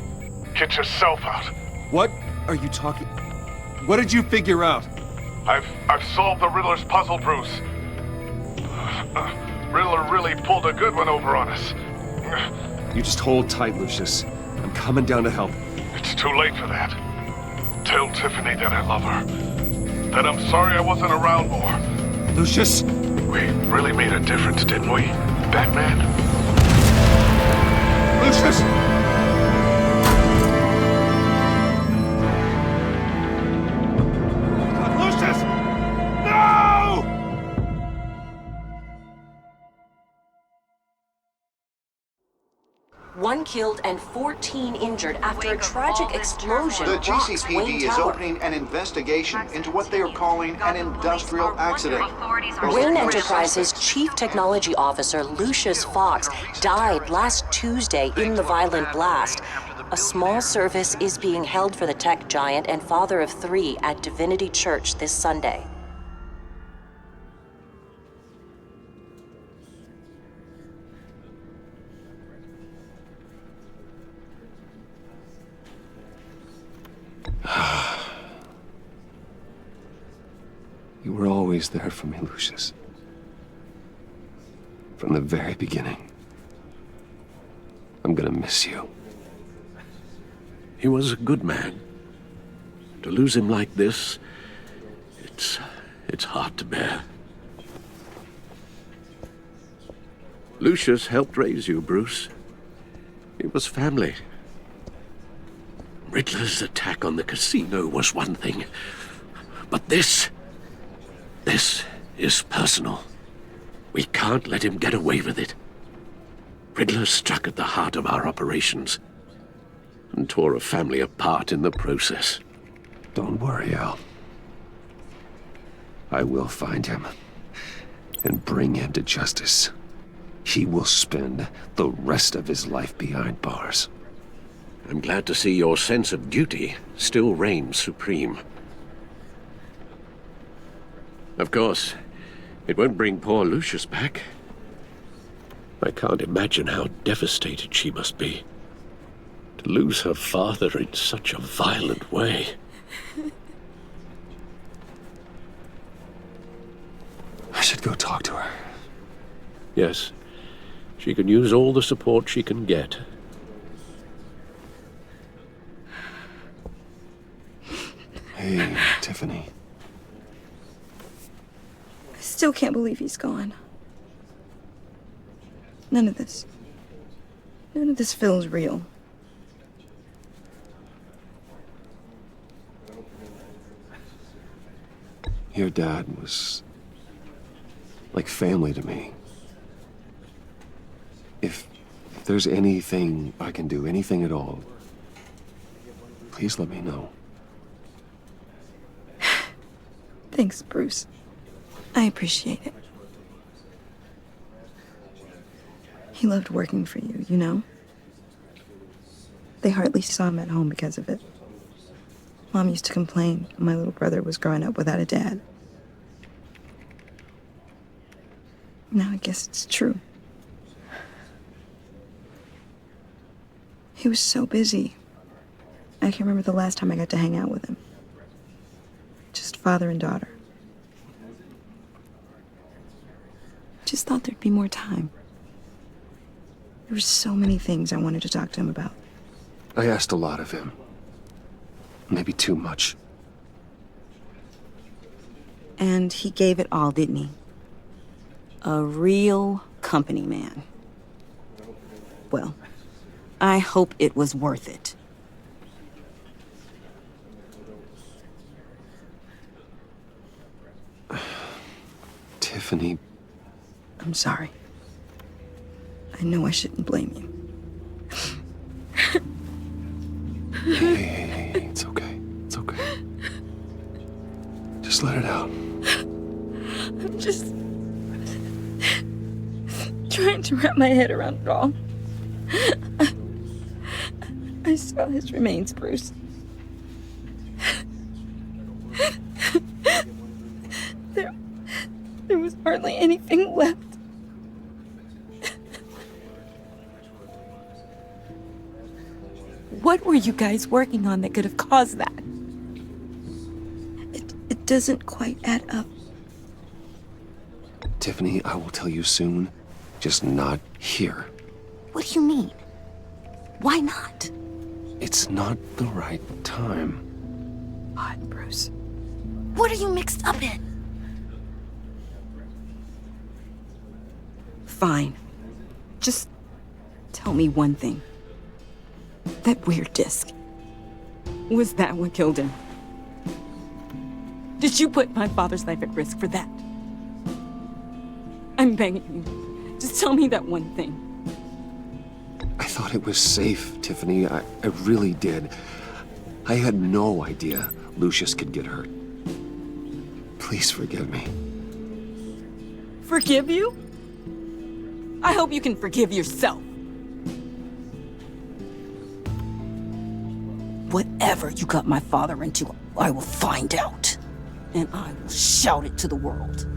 Get yourself out. What are you talking? What did you figure out? I've solved the Riddler's puzzle, Bruce. Riddler really pulled a good one over on us. You just hold tight, Lucius. I'm coming down to help. It's too late for that. Tell Tiffany that I love her. That I'm sorry I wasn't around more. Lucius! We really made a difference, didn't we, Batman? Lucius! Lucius! No! One killed and 14 injured after a tragic explosion. The rocks GCPD Wayne is Tower. opening an investigation into what they are calling an industrial accident. Wayne Enterprises' Chief Technology Officer Lucius Fox died last Tuesday in the violent blast. A small service is being held for the tech giant and father of 3 at Divinity Church this Sunday. You were always there for me, Lucius. From the very beginning. I'm gonna miss you. He was a good man. To lose him like this, it's hard to bear. Lucius helped raise you, Bruce. It was family. Riddler's attack on the casino was one thing, but this is personal. We can't let him get away with it. Riddler struck at the heart of our operations. and tore a family apart in the process. Don't worry, Al. I will find him and bring him to justice. He will spend the rest of his life behind bars. I'm glad to see your sense of duty still reigns supreme. Of course, it won't bring poor Lucius back. I can't imagine how devastated she must be. To lose her father in such a violent way. I should go talk to her. Yes, she can use all the support she can get. Hey, Tiffany. I still can't believe he's gone. None of this feels real. Your dad was like family to me. If there's anything I can do, anything at all, please let me know. Thanks, Bruce. I appreciate it. He loved working for you, you know? They hardly saw him at home because of it. Mom used to complain my little brother was growing up without a dad. Now I guess it's true. He was so busy. I can't remember the last time I got to hang out with him. Just father and daughter. Just thought there'd be more time. There were so many things I wanted to talk to him about. I asked a lot of him. Maybe too much. And he gave it all, didn't he? A real company man. Well, I hope it was worth it. Tiffany. I'm sorry. I know I shouldn't blame you. Hey, it's okay. It's okay. Just let it out. I'm just trying to wrap my head around it all. I saw his remains, Bruce. There was hardly anything left. What were you guys working on that could have caused that? It doesn't quite add up. Tiffany, I will tell you soon. Just not here. What do you mean? Why not? It's not the right time. Odd, Bruce. What are you mixed up in? Fine. Just tell me one thing. That weird disc. Was that what killed him? Did you put my father's life at risk for that? I'm begging you. Just tell me that one thing. I thought it was safe, Tiffany. I really did. I had no idea Lucius could get hurt. Please forgive me. Forgive you? I hope you can forgive yourself. Whatever you got my father into, I will find out. And I will shout it to the world.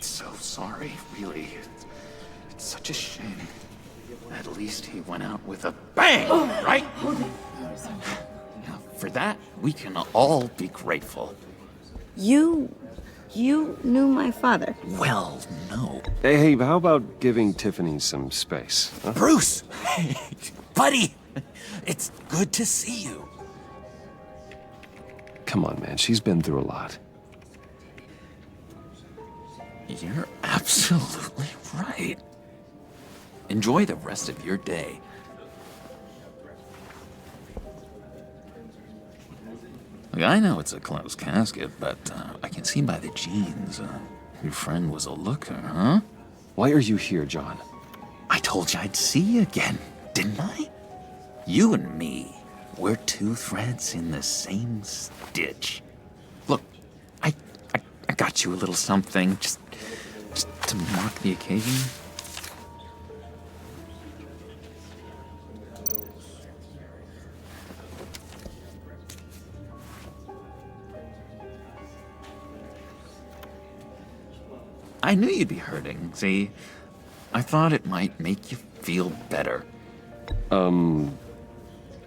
So sorry, really. It's such a shame. At least he went out with a bang, right? Now, for that, we can all be grateful. You knew my father. Well, no. Hey, how about giving Tiffany some space? Huh? Bruce! Buddy! It's good to see you. Come on, man. She's been through a lot. You're absolutely right. Enjoy the rest of your day. Look, I know it's a closed casket, but I can see by the jeans, your friend was a looker, huh? Why are you here, John? I told you I'd see you again, didn't I? You and me, we're two threads in the same stitch. Look, I got you a little something, just to mark the occasion. I knew you'd be hurting, see? I thought it might make you feel better.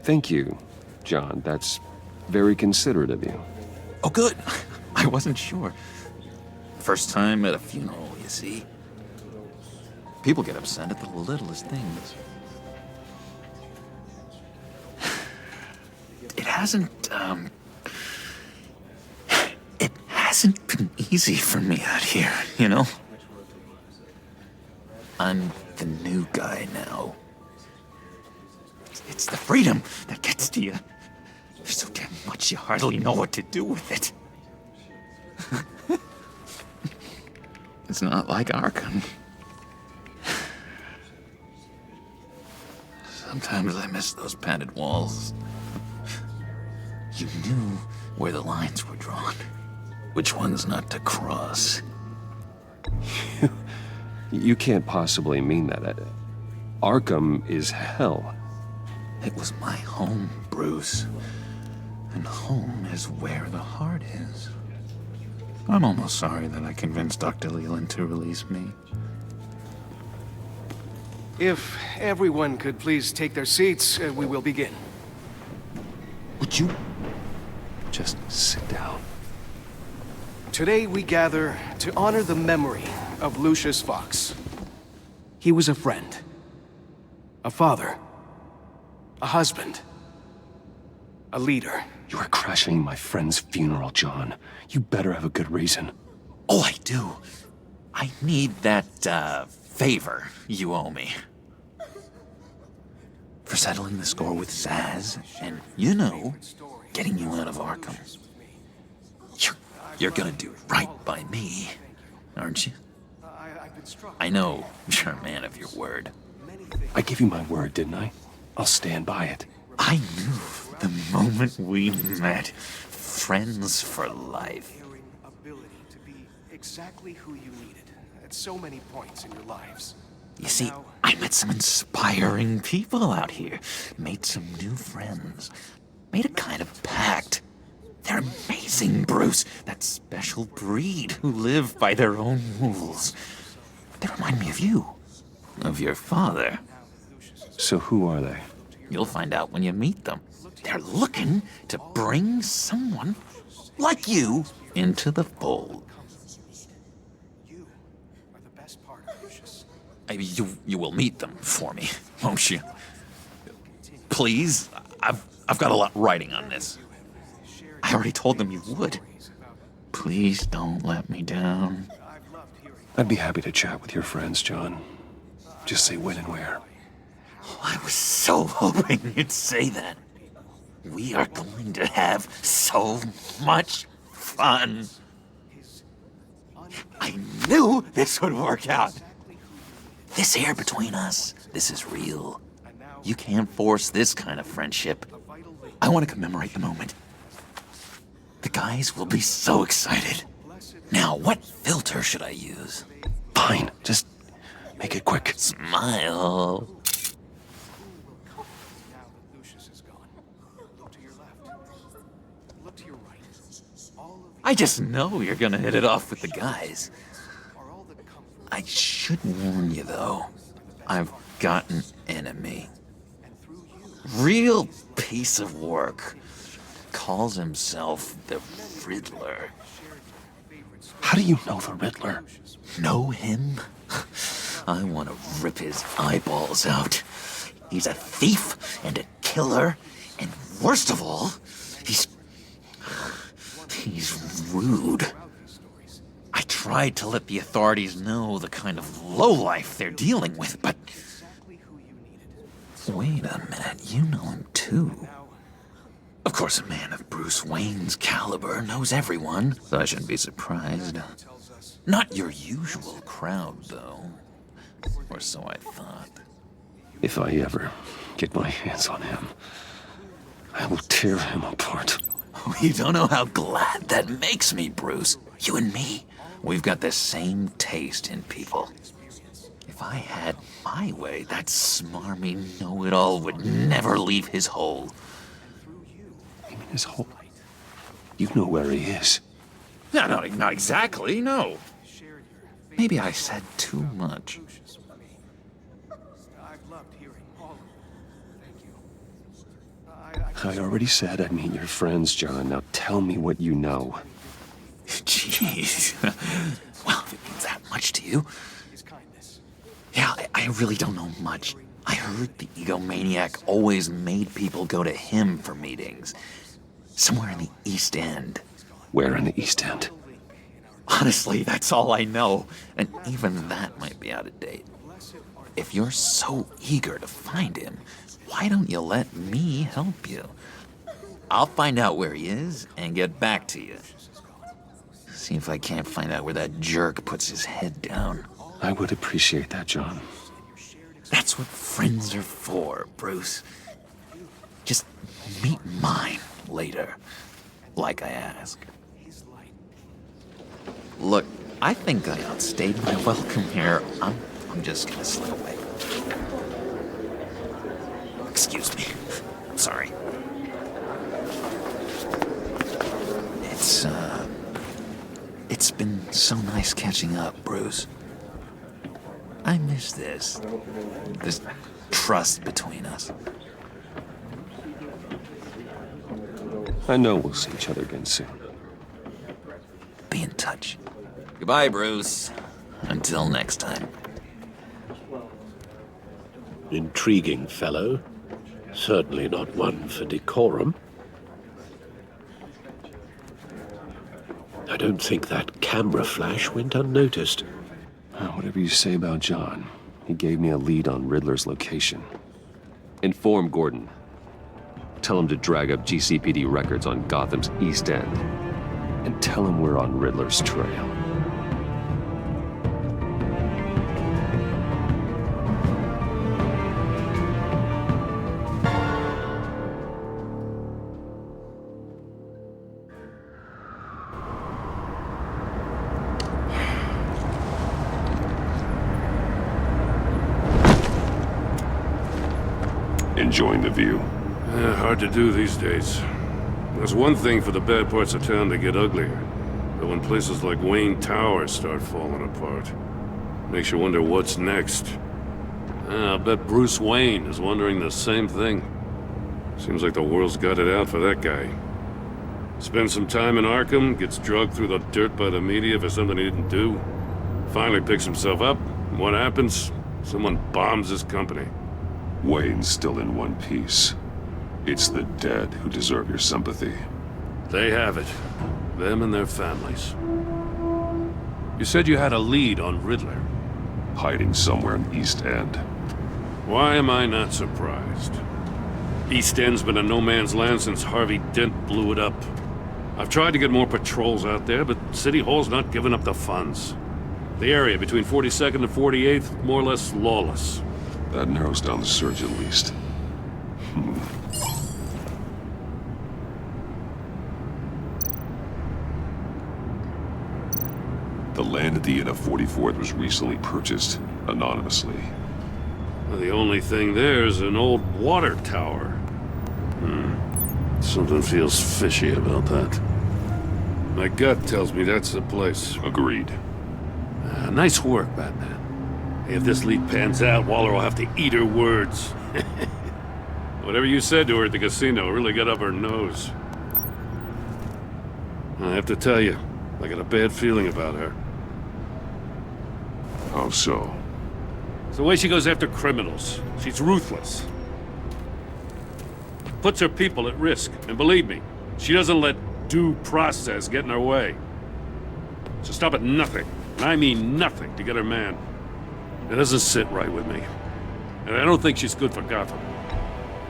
Thank you, John. That's very considerate of you. Oh, good. I wasn't sure. First time at a funeral, you see. People get upset at the littlest things. It hasn't been easy for me out here, you know? I'm the new guy now. It's the freedom that gets to you. There's so damn much you hardly know what to do with it. It's not like Arkham. Sometimes I miss those padded walls. You knew where the lines were drawn. Which ones not to cross. You can't possibly mean that. Arkham is hell. It was my home, Bruce. And home is where the heart is. I'm almost sorry that I convinced Dr. Leland to release me. If everyone could please take their seats, we will begin. Would you just sit down? Today we gather to honor the memory of Lucius Fox. He was a friend, a father, a husband, a leader. You are crashing my friend's funeral, John. You better have a good reason. Oh, I do. I need that, favor you owe me. For settling the score with Zaz, and, you know, getting you out of Arkham. You're gonna do right by me, aren't you? I know you're a man of your word. I gave you my word, didn't I? I'll stand by it. I knew the moment we met. Friends for life. Ability to be exactly who you needed at so many points in your lives. You see, I met some inspiring people out here. Made some new friends. Made a kind of pact. They're amazing, Bruce. That special breed who live by their own rules. They remind me of you. Of your father. So who are they? You'll find out when you meet them. They're looking to bring someone like you into the fold. You are the best part of Lucius. You will meet them for me, won't you? Please, I've got a lot writing on this. I already told them you would. Please don't let me down. I'd be happy to chat with your friends, John. Just say when and where. I was so hoping you'd say that. We are going to have so much fun. I knew this would work out. This air between us, this is real. You can't force this kind of friendship. I want to commemorate the moment. The guys will be so excited. Now, what filter should I use? Fine, just make it quick. Smile. I just know you're gonna hit it off with the guys. I should warn you, though. I've got an enemy. Real piece of work. Calls himself the Riddler. How do you know the Riddler? Know him? I want to rip his eyeballs out. He's a thief and a killer, and worst of all, he's rude. I tried to let the authorities know the kind of lowlife they're dealing with, but... Wait a minute, you know him too. Of course, a man of Bruce Wayne's caliber knows everyone, so I shouldn't be surprised. Not your usual crowd, though. Or so I thought. If I ever get my hands on him, I will tear him apart. Oh, you don't know how glad that makes me, Bruce. You and me, we've got the same taste in people. If I had my way, that smarmy know-it-all would never leave his hole. You mean his hole? You know where he is. No, not exactly, no. Maybe I said too much. I already said I'd meet your friends, John. Now tell me what you know. Jeez. Well, if it means that much to you. Yeah, I really don't know much. I heard the egomaniac always made people go to him for meetings. Somewhere in the East End. Where in the East End? Honestly, that's all I know. And even that might be out of date. If you're so eager to find him, why don't you let me help you? I'll find out where he is and get back to you. See if I can't find out where that jerk puts his head down. I would appreciate that, John. That's what friends are for, Bruce. Just meet mine later, like I asked. Look, I think I outstayed my welcome here. I'm just gonna slip away. Excuse me. I'm sorry. It's been so nice catching up, Bruce. I miss this trust between us. I know we'll see each other again soon. Be in touch. Goodbye, Bruce. Until next time. Intriguing fellow. Certainly not one for decorum. I don't think that camera flash went unnoticed. Whatever you say about John, he gave me a lead on Riddler's location. Inform Gordon. Tell him to drag up GCPD records on Gotham's East End. And tell him we're on Riddler's trail. Enjoying the view. Hard to do these days. There's one thing for the bad parts of town to get uglier. But when places like Wayne Tower start falling apart, makes you wonder what's next. I'll bet Bruce Wayne is wondering the same thing. Seems like the world's got it out for that guy. Spends some time in Arkham, gets drugged through the dirt by the media for something he didn't do. Finally picks himself up. What happens? Someone bombs his company. Wayne's still in one piece. It's the dead who deserve your sympathy. They have it. Them and their families. You said you had a lead on Riddler. Hiding somewhere in East End. Why am I not surprised? East End's been a no-man's land since Harvey Dent blew it up. I've tried to get more patrols out there, but City Hall's not giving up the funds. The area between 42nd and 48th, more or less lawless. That narrows down the search at least. The land at the end of 44th was recently purchased, anonymously. Well, the only thing there is an old water tower. Something feels fishy about that. My gut tells me that's the place. Agreed. Nice work, Batman. If this lead pans out, Waller will have to eat her words. Whatever you said to her at the casino really got up her nose. I have to tell you, I got a bad feeling about her. How so? It's the way she goes after criminals. She's ruthless. Puts her people at risk. And believe me, she doesn't let due process get in her way. She'll stop at nothing, and I mean nothing, to get her man. It doesn't sit right with me. And I don't think she's good for Gotham.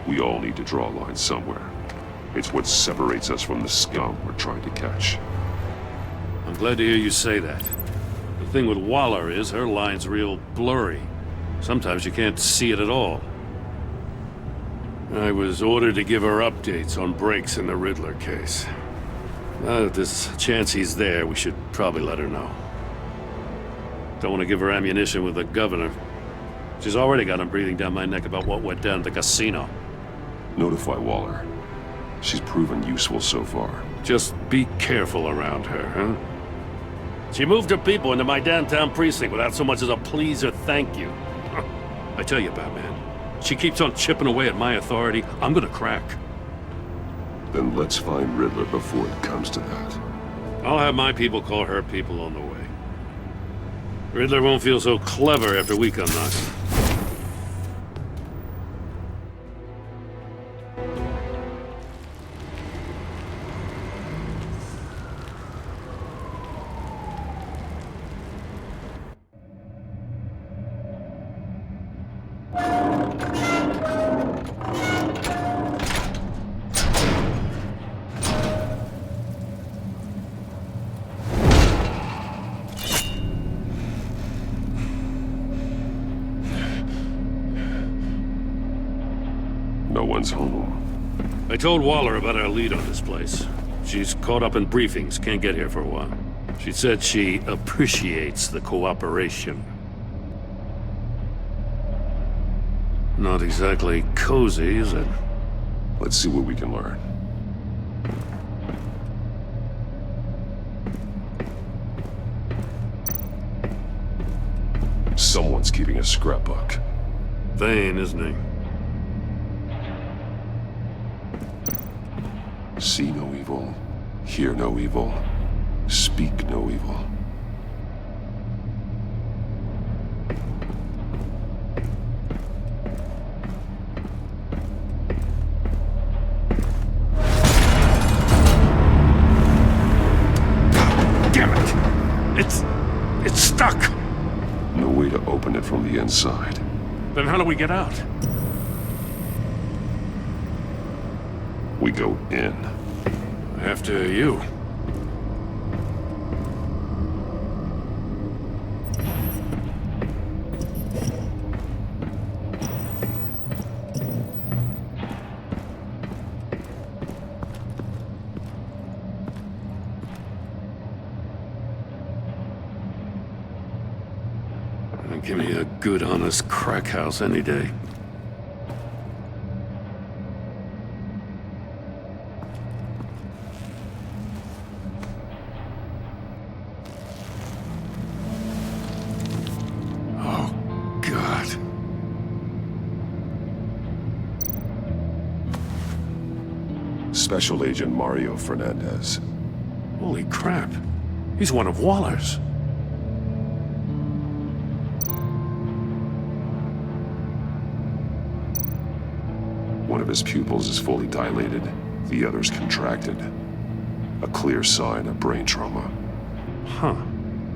We all need to draw a line somewhere. It's what separates us from the scum we're trying to catch. I'm glad to hear you say that. The thing with Waller is her line's real blurry. Sometimes you can't see it at all. I was ordered to give her updates on breaks in the Riddler case. Now that there's a chance he's there, we should probably let her know. Don't want to give her ammunition with the governor. She's already got him breathing down my neck about what went down at the casino. Notify Waller. She's proven useful so far. Just be careful around her, huh? She moved her people into my downtown precinct without so much as a please or thank you. I tell you, Batman, she keeps on chipping away at my authority, I'm gonna crack. Then let's find Riddler before it comes to that. I'll have my people call her people on the way. Riddler won't feel so clever after we come knocking. No one's home. I told Waller about our lead on this place. She's caught up in briefings, can't get here for a while. She said she appreciates the cooperation. Not exactly cozy, is it? Let's see what we can learn. Someone's keeping a scrapbook. Vain, isn't he? See no evil, hear no evil, speak no evil. Damn it! It's stuck! No way to open it from the inside. Then how do we get out? We go in. After you. Give me a good, honest crack house any day. Special Agent Mario Fernandez. Holy crap. He's one of Waller's. One of his pupils is fully dilated, the other's contracted. A clear sign of brain trauma. Huh.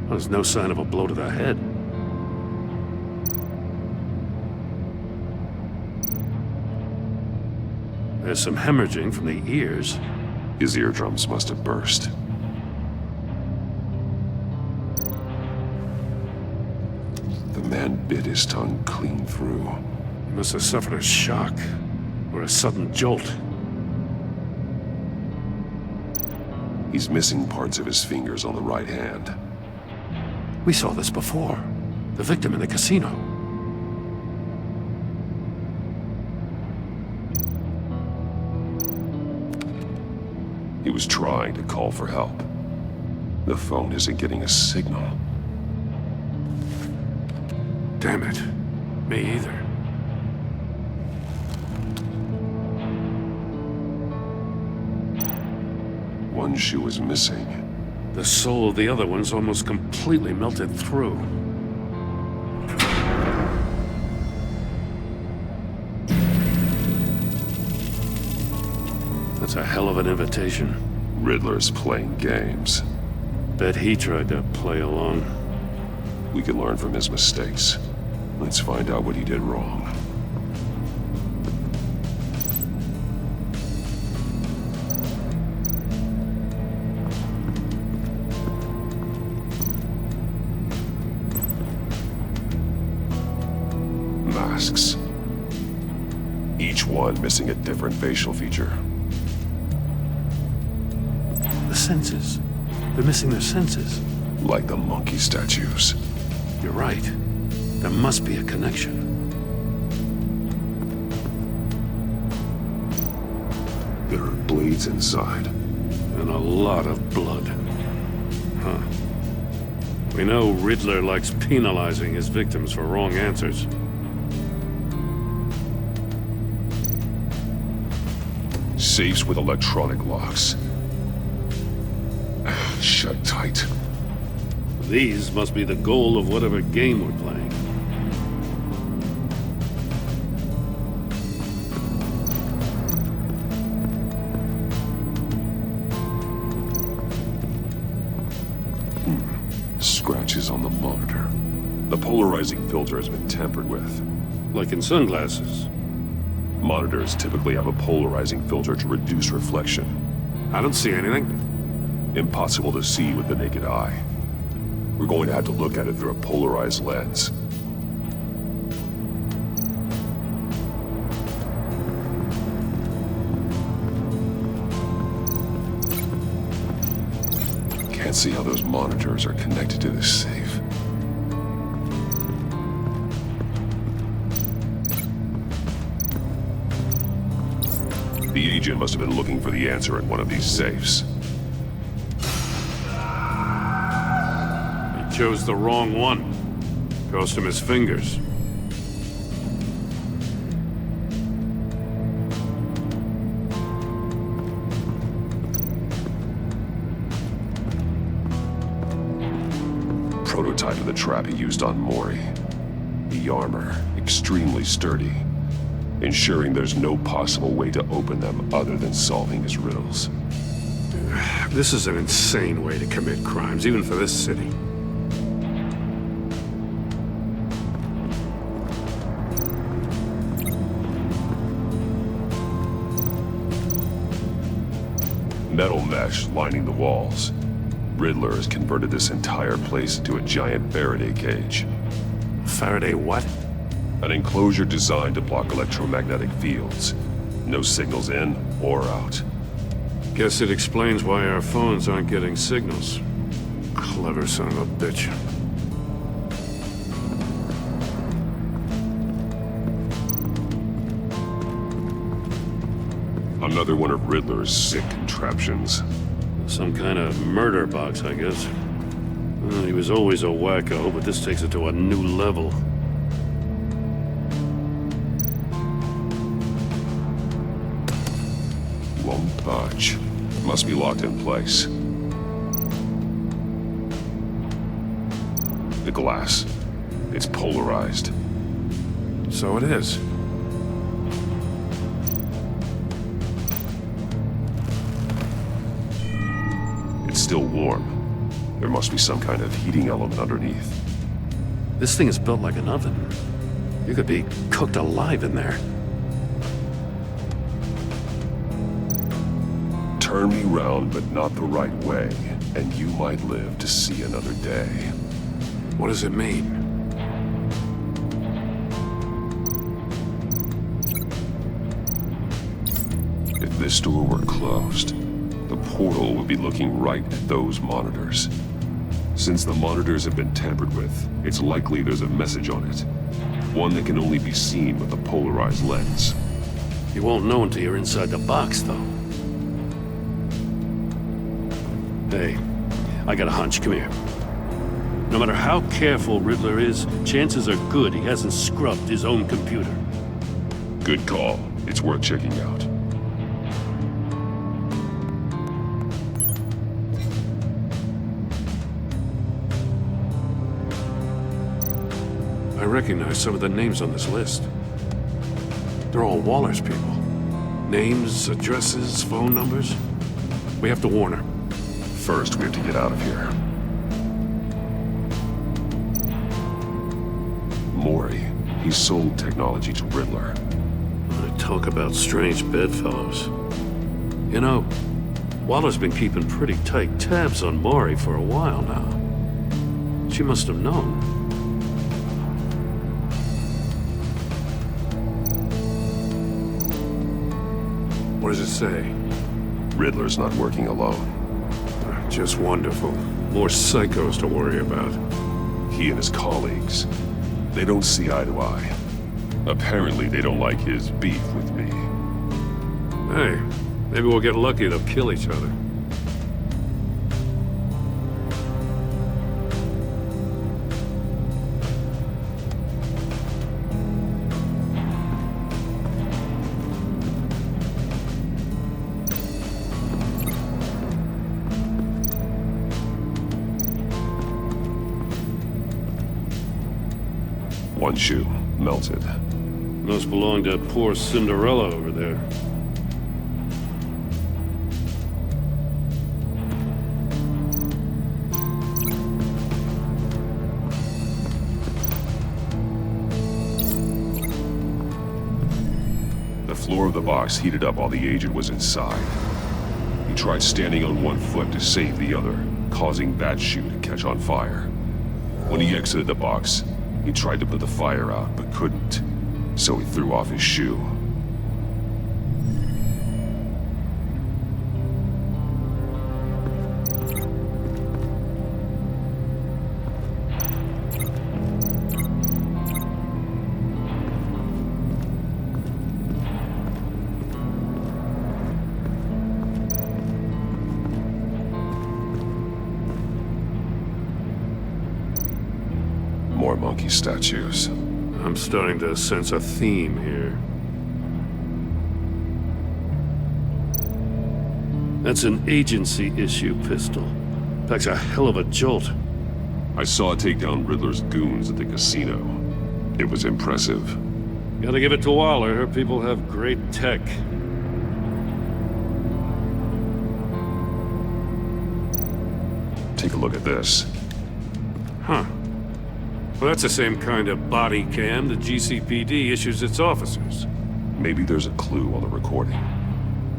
There's no sign of a blow to the head. There's some hemorrhaging from the ears. His eardrums must have burst. The man bit his tongue clean through. He must have suffered a shock, or a sudden jolt. He's missing parts of his fingers on the right hand. We saw this before. The victim in the casino. He was trying to call for help. The phone isn't getting a signal. Damn it. Me either. One shoe is missing. The sole of the other one's almost completely melted through. That's a hell of an invitation. Riddler's playing games. Bet he tried to play along. We can learn from his mistakes. Let's find out what he did wrong. masks. Each one missing a different facial feature. The senses. They're missing their senses. Like the monkey statues. You're right. There must be a connection. There are blades inside. And a lot of blood. Huh. We know Riddler likes penalizing his victims for wrong answers. Safes with electronic locks. Shut tight. These must be the goal of whatever game we're playing. Scratches on the monitor. The polarizing filter has been tampered with. Like in sunglasses. Monitors typically have a polarizing filter to reduce reflection. I don't see anything. Impossible to see with the naked eye. We're going to have to look at it through a polarized lens. Can't see how those monitors are connected to this safe. The agent must have been looking for the answer in one of these safes. He chose the wrong one. Cost him his fingers. Prototype of the trap he used on Mori. The armor, extremely sturdy, ensuring there's no possible way to open them other than solving his riddles. This is an insane way to commit crimes, even for this city. Metal mesh lining the walls. Riddler has converted this entire place into a giant Faraday cage. Faraday what? An enclosure designed to block electromagnetic fields. No signals in or out. Guess it explains why our phones aren't getting signals. Clever son of a bitch. Another one of Riddler's sick contraptions. Some kind of murder box, I guess. Well, he was always a wacko, but this takes it to a new level. Won't budge. Must be locked in place. The glass. It's polarized. So it is. It's still warm. There must be some kind of heating element underneath. This thing is built like an oven. You could be cooked alive in there. Turn me round, but not the right way, and you might live to see another day. What does it mean? If this door were closed, the portal would be looking right at those monitors. Since the monitors have been tampered with, it's likely there's a message on it. One that can only be seen with a polarized lens. You won't know until you're inside the box, though. Hey, I got a hunch. Come here. No matter how careful Riddler is, chances are good he hasn't scrubbed his own computer. Good call. It's worth checking out. I recognize some of the names on this list. They're all Waller's people. Names, addresses, phone numbers. We have to warn her. First, we have to get out of here. Mori, he sold technology to Riddler. Talk about strange bedfellows. You know, Waller's been keeping pretty tight tabs on Mori for a while now. She must have known. What does it say? Riddler's not working alone. Just wonderful. More psychos to worry about. He and his colleagues, they don't see eye to eye. Apparently they don't like his beef with me. Hey, maybe we'll get lucky. They'll kill each other. One shoe, melted. Must belong to poor Cinderella over there. The floor of the box heated up while the agent was inside. He tried standing on one foot to save the other, causing that shoe to catch on fire. When he exited the box, he tried to put the fire out, but couldn't, so he threw off his shoe. More monkey statues. I'm starting to sense a theme here. That's an agency issue pistol. Packs a hell of a jolt. I saw it take down Riddler's goons at the casino. It was impressive. Gotta give it to Waller. Her people have great tech. Take a look at this. Huh. Well, that's the same kind of body cam the GCPD issues its officers. Maybe there's a clue on the recording.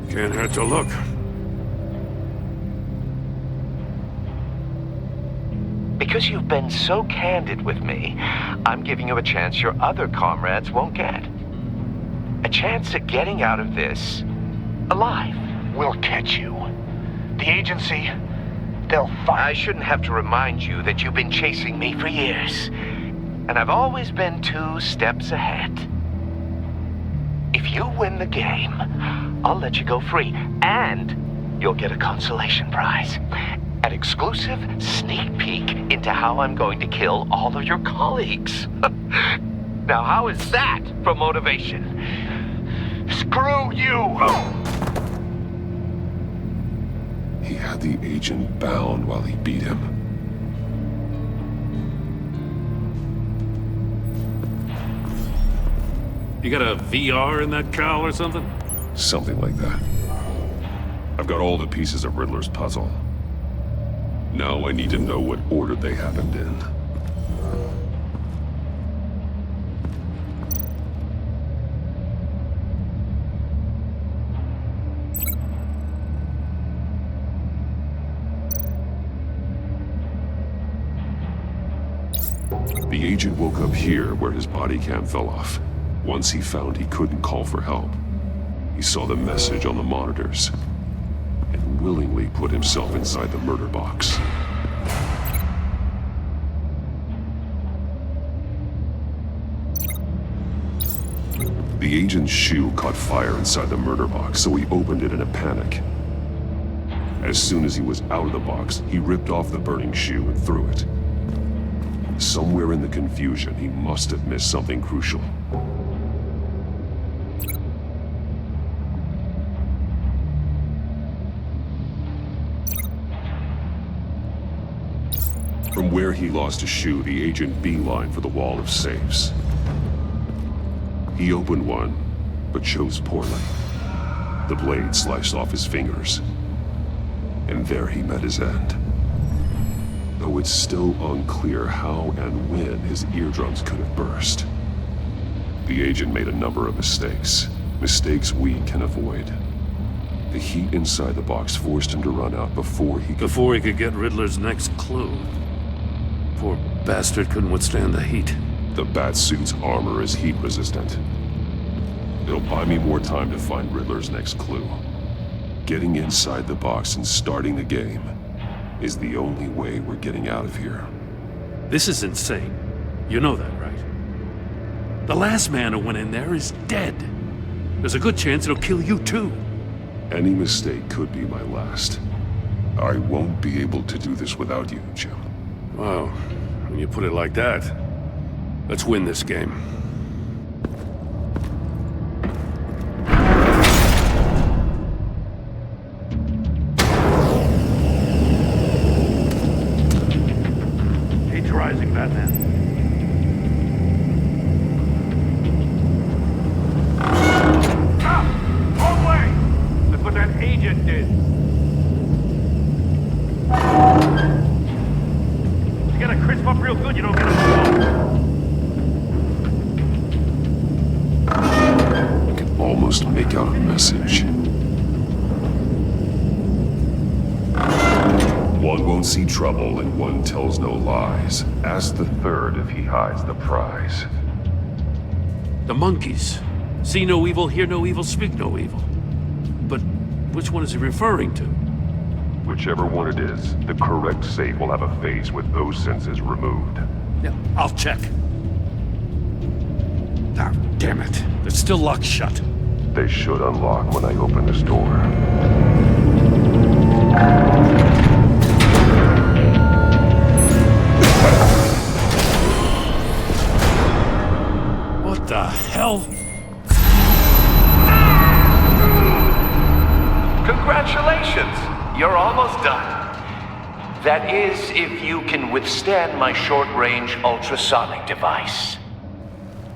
Can't hurt to look. Because you've been so candid with me, I'm giving you a chance your other comrades won't get. A chance at getting out of this alive. We'll catch you. The agency, they'll find... I shouldn't have to remind you that you've been chasing me for years. And I've always been 2 steps ahead. If you win the game, I'll let you go free. And you'll get a consolation prize. An exclusive sneak peek into how I'm going to kill all of your colleagues. Now, how is that for motivation? Screw you! He had the agent bound while he beat him. You got a VR in that cowl or something? Something like that. I've got all the pieces of Riddler's puzzle. Now I need to know what order they happened in. The agent woke up here where his body cam fell off. Once he found he couldn't call for help, he saw the message on the monitors and willingly put himself inside the murder box. The agent's shoe caught fire inside the murder box, so he opened it in a panic. As soon as he was out of the box, he ripped off the burning shoe and threw it. Somewhere in the confusion, he must have missed something crucial. From where he lost a shoe, the agent beelined for the wall of safes. He opened one, but chose poorly. The blade sliced off his fingers. And there he met his end. Though it's still unclear how and when his eardrums could have burst. The agent made a number of mistakes. Mistakes we can avoid. The heat inside the box forced him to run out before he could get Riddler's next clue. Poor bastard couldn't withstand the heat. The Batsuit's armor is heat resistant. It'll buy me more time to find Riddler's next clue. Getting inside the box and starting the game is the only way we're getting out of here. This is insane. You know that, right? The last man who went in there is dead. There's a good chance it'll kill you too. Any mistake could be my last. I won't be able to do this without you, Jim. Well, when you put it like that, let's win this game. Rising, Batman. Stop! Wrong way! That's what that agent did. You gotta crisp up real good, you don't get I can almost make out a message. One won't see trouble and one tells no lies. Ask the third if he hides the prize. The monkeys. See no evil, hear no evil, speak no evil. But which one is he referring to? Whichever one it is, the correct safe will have a face with those senses removed. Yeah, I'll check. Ah, damn it. They're still locked shut. They should unlock when I open this door. What the hell? Congratulations! You're almost done. That is, if you can withstand my short-range ultrasonic device.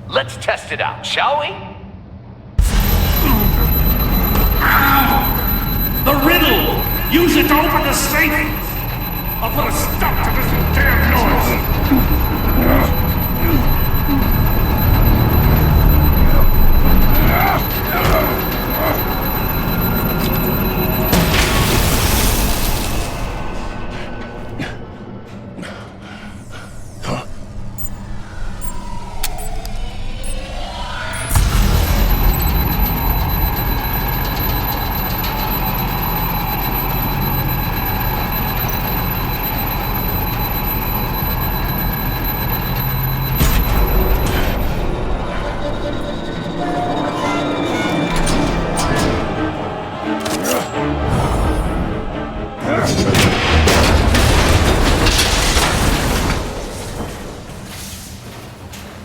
Let's test it out, shall we? The riddle! Use it to open the safe! I'll put a stop to this damn noise!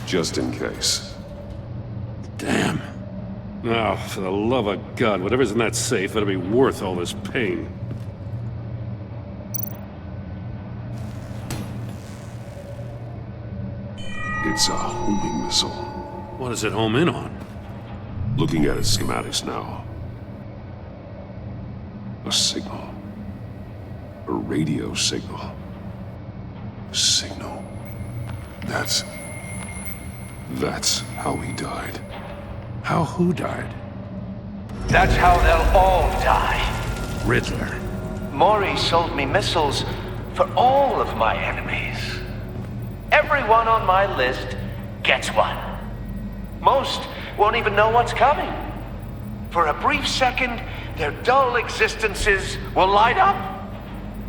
Just in case. Damn. Now, for the love of God, whatever's in that safe better be worth all this pain. It's a homing missile. What does it home in on? Looking at its schematics now. A signal. A radio signal. A signal. That's how he died. How who died? That's how they'll all die. Riddler. Maury sold me missiles for all of my enemies. Everyone on my list gets one. Most won't even know what's coming. For a brief second, their dull existences will light up.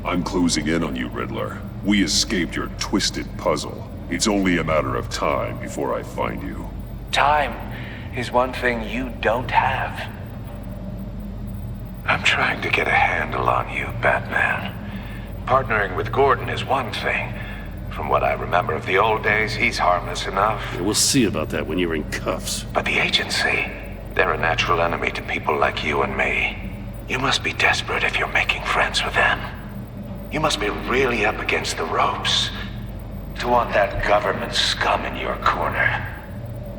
I'm closing in on you, Riddler. We escaped your twisted puzzle. It's only a matter of time before I find you. Time is one thing you don't have. I'm trying to get a handle on you, Batman. Partnering with Gordon is one thing. From what I remember of the old days, he's harmless enough. Yeah, we'll see about that when you're in cuffs. But the agency, they're a natural enemy to people like you and me. You must be desperate if you're making friends with them. You must be really up against the ropes to want that government scum in your corner.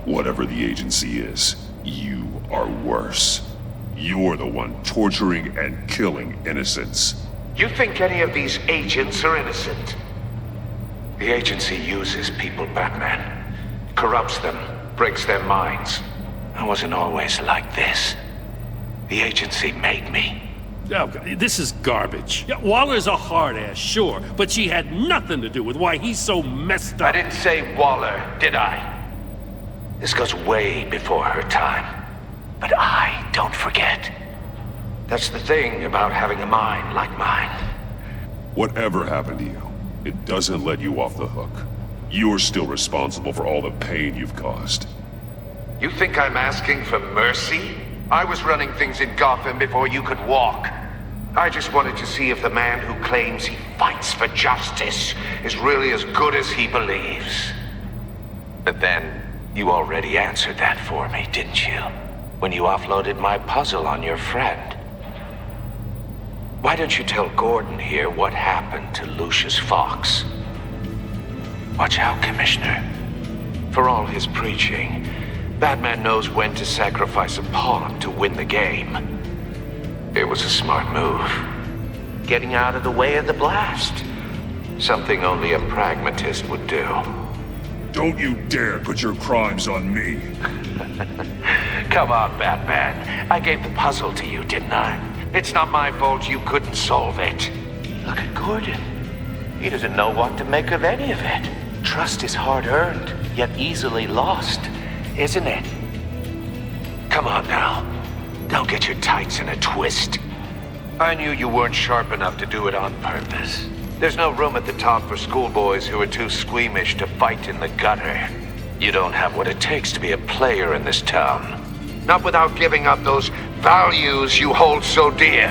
Whatever the agency is, you are worse. You're the one torturing and killing innocents. You think any of these agents are innocent? The agency uses people, Batman. Corrupts them, breaks their minds. I wasn't always like this. The agency made me. Oh, this is garbage. Yeah, Waller's a hard-ass, sure, but she had nothing to do with why he's so messed up. I didn't say Waller, did I? This goes way before her time. But I don't forget. That's the thing about having a mind like mine. Whatever happened to you, it doesn't let you off the hook. You're still responsible for all the pain you've caused. You think I'm asking for mercy? I was running things in Gotham before you could walk. I just wanted to see if the man who claims he fights for justice is really as good as he believes. But then, you already answered that for me, didn't you? When you offloaded my puzzle on your friend. Why don't you tell Gordon here what happened to Lucius Fox? Watch out, Commissioner. For all his preaching, Batman knows when to sacrifice a pawn to win the game. It was a smart move. Getting out of the way of the blast. Something only a pragmatist would do. Don't you dare put your crimes on me. Come on, Batman. I gave the puzzle to you, didn't I? It's not my fault you couldn't solve it. Look at Gordon. He doesn't know what to make of any of it. Trust is hard-earned, yet easily lost, isn't it? Come on now. Don't get your tights in a twist. I knew you weren't sharp enough to do it on purpose. There's no room at the top for schoolboys who are too squeamish to fight in the gutter. You don't have what it takes to be a player in this town. Not without giving up those values you hold so dear.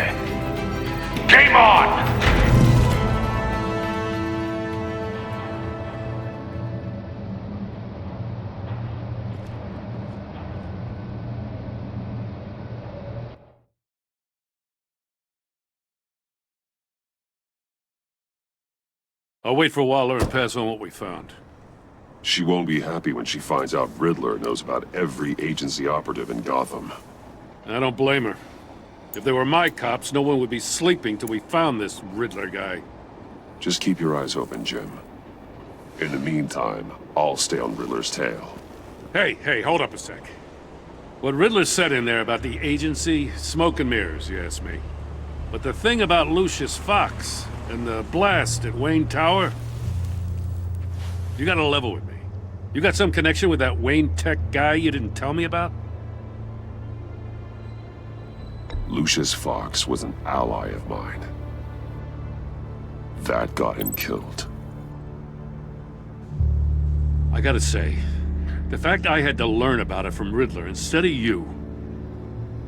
Game on! I'll wait for Waller and pass on what we found. She won't be happy when she finds out Riddler knows about every agency operative in Gotham. I don't blame her. If they were my cops, no one would be sleeping till we found this Riddler guy. Just keep your eyes open, Jim. In the meantime, I'll stay on Riddler's tail. Hey, hold up a sec. What Riddler said in there about the agency, smoke and mirrors, you ask me. But the thing about Lucius Fox and the blast at Wayne Tower, you gotta level with me. You got some connection with that Wayne Tech guy you didn't tell me about? Lucius Fox was an ally of mine. That got him killed. I gotta say, the fact I had to learn about it from Riddler instead of you,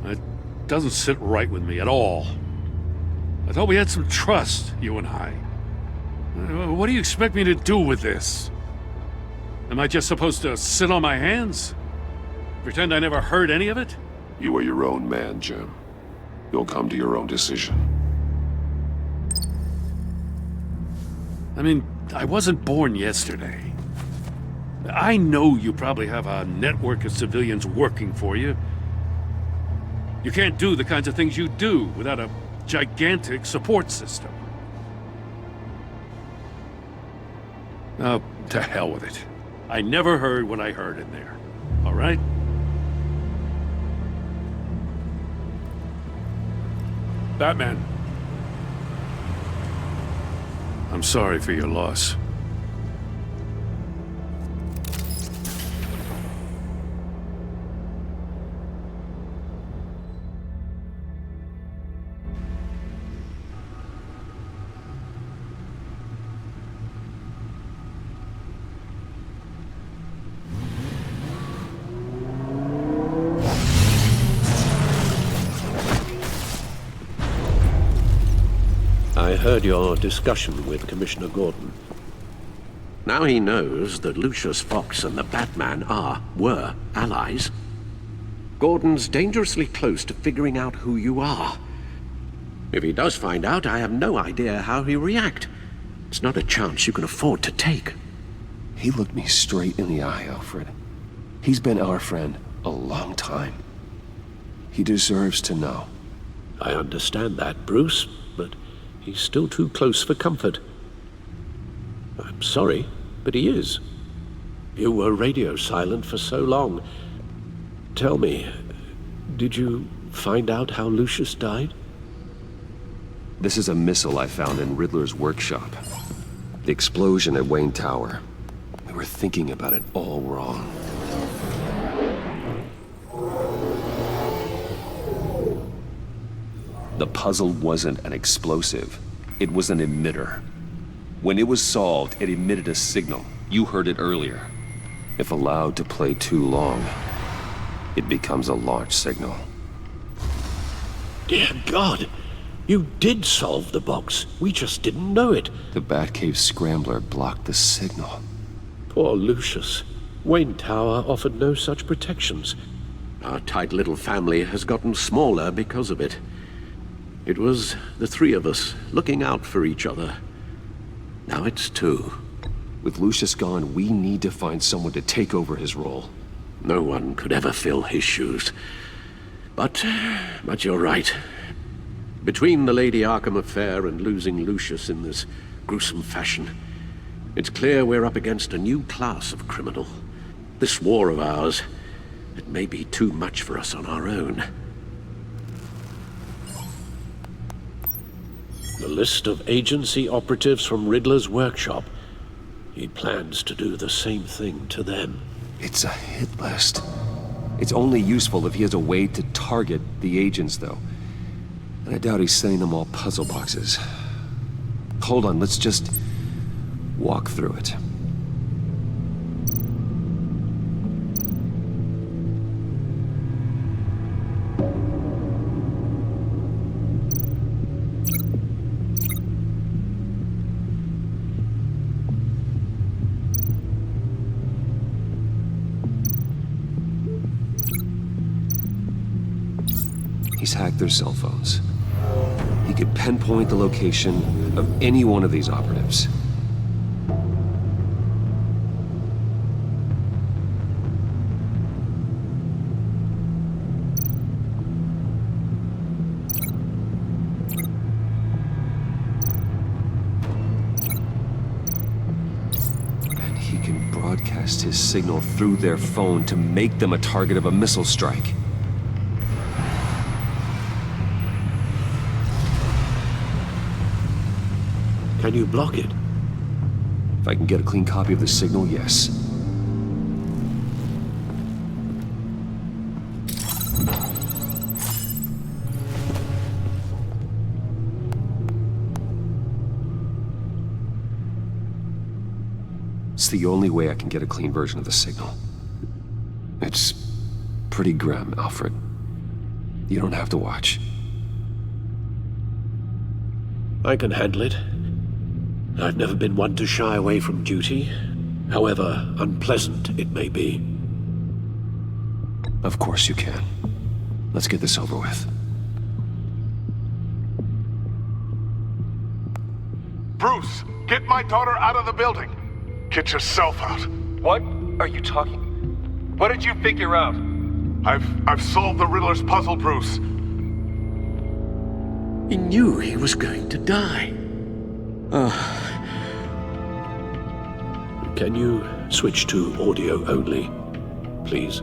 it doesn't sit right with me at all. I thought we had some trust, you and I. What do you expect me to do with this? Am I just supposed to sit on my hands? Pretend I never heard any of it? You are your own man, Jim. You'll come to your own decision. I mean, I wasn't born yesterday. I know you probably have a network of civilians working for you. You can't do the kinds of things you do without a gigantic support system. Oh, to hell with it. I never heard what I heard in there. All right? Batman. I'm sorry for your loss. I heard your discussion with Commissioner Gordon. Now he knows that Lucius Fox and the Batman were allies. Gordon's dangerously close to figuring out who you are. If he does find out, I have no idea how he'll react. It's not a chance you can afford to take. He looked me straight in the eye, Alfred. He's been our friend a long time. He deserves to know. I understand that, Bruce, but he's still too close for comfort. I'm sorry, but he is. You were radio silent for so long. Tell me, did you find out how Lucius died? This is a missile I found in Riddler's workshop. The explosion at Wayne Tower. We were thinking about it all wrong. The puzzle wasn't an explosive. It was an emitter. When it was solved, it emitted a signal. You heard it earlier. If allowed to play too long, it becomes a launch signal. Dear God, you did solve the box. We just didn't know it. The Batcave Scrambler blocked the signal. Poor Lucius. Wayne Tower offered no such protections. Our tight little family has gotten smaller because of it. It was the three of us looking out for each other. Now it's two. With Lucius gone, we need to find someone to take over his role. No one could ever fill his shoes. But you're right. Between the Lady Arkham affair and losing Lucius in this gruesome fashion, it's clear we're up against a new class of criminal. This war of ours, it may be too much for us on our own. The list of agency operatives from Riddler's workshop. He plans to do the same thing to them. It's a hit list. It's only useful if he has a way to target the agents, though. And I doubt he's sending them all puzzle boxes. Hold on, let's just walk through it. He's hacked their cell phones. He could pinpoint the location of any one of these operatives. And he can broadcast his signal through their phone to make them a target of a missile strike. Can you block it? If I can get a clean copy of the signal, yes. It's the only way I can get a clean version of the signal. It's pretty grim, Alfred. You don't have to watch. I can handle it. I've never been one to shy away from duty, however unpleasant it may be. Of course you can. Let's get this over with. Bruce, get my daughter out of the building. Get yourself out. What are you talking? What did you figure out? I've solved the Riddler's puzzle, Bruce. He knew he was going to die. Can you switch to audio only, please?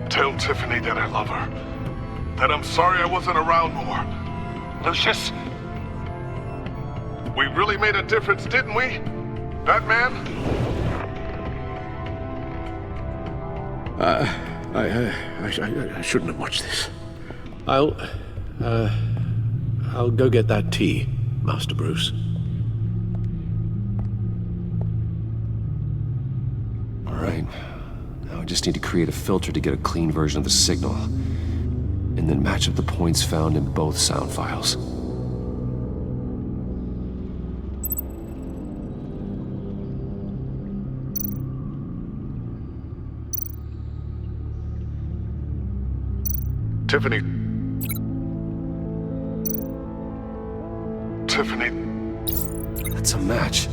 Tell Tiffany that I love her. That I'm sorry I wasn't around more. Lucius? We really made a difference, didn't we? Batman? I shouldn't have watched this. I'll go get that tea, Master Bruce. All right. Now I just need to create a filter to get a clean version of the signal, and then match up the points found in both sound files. Tiffany. Tiffany. That's a match.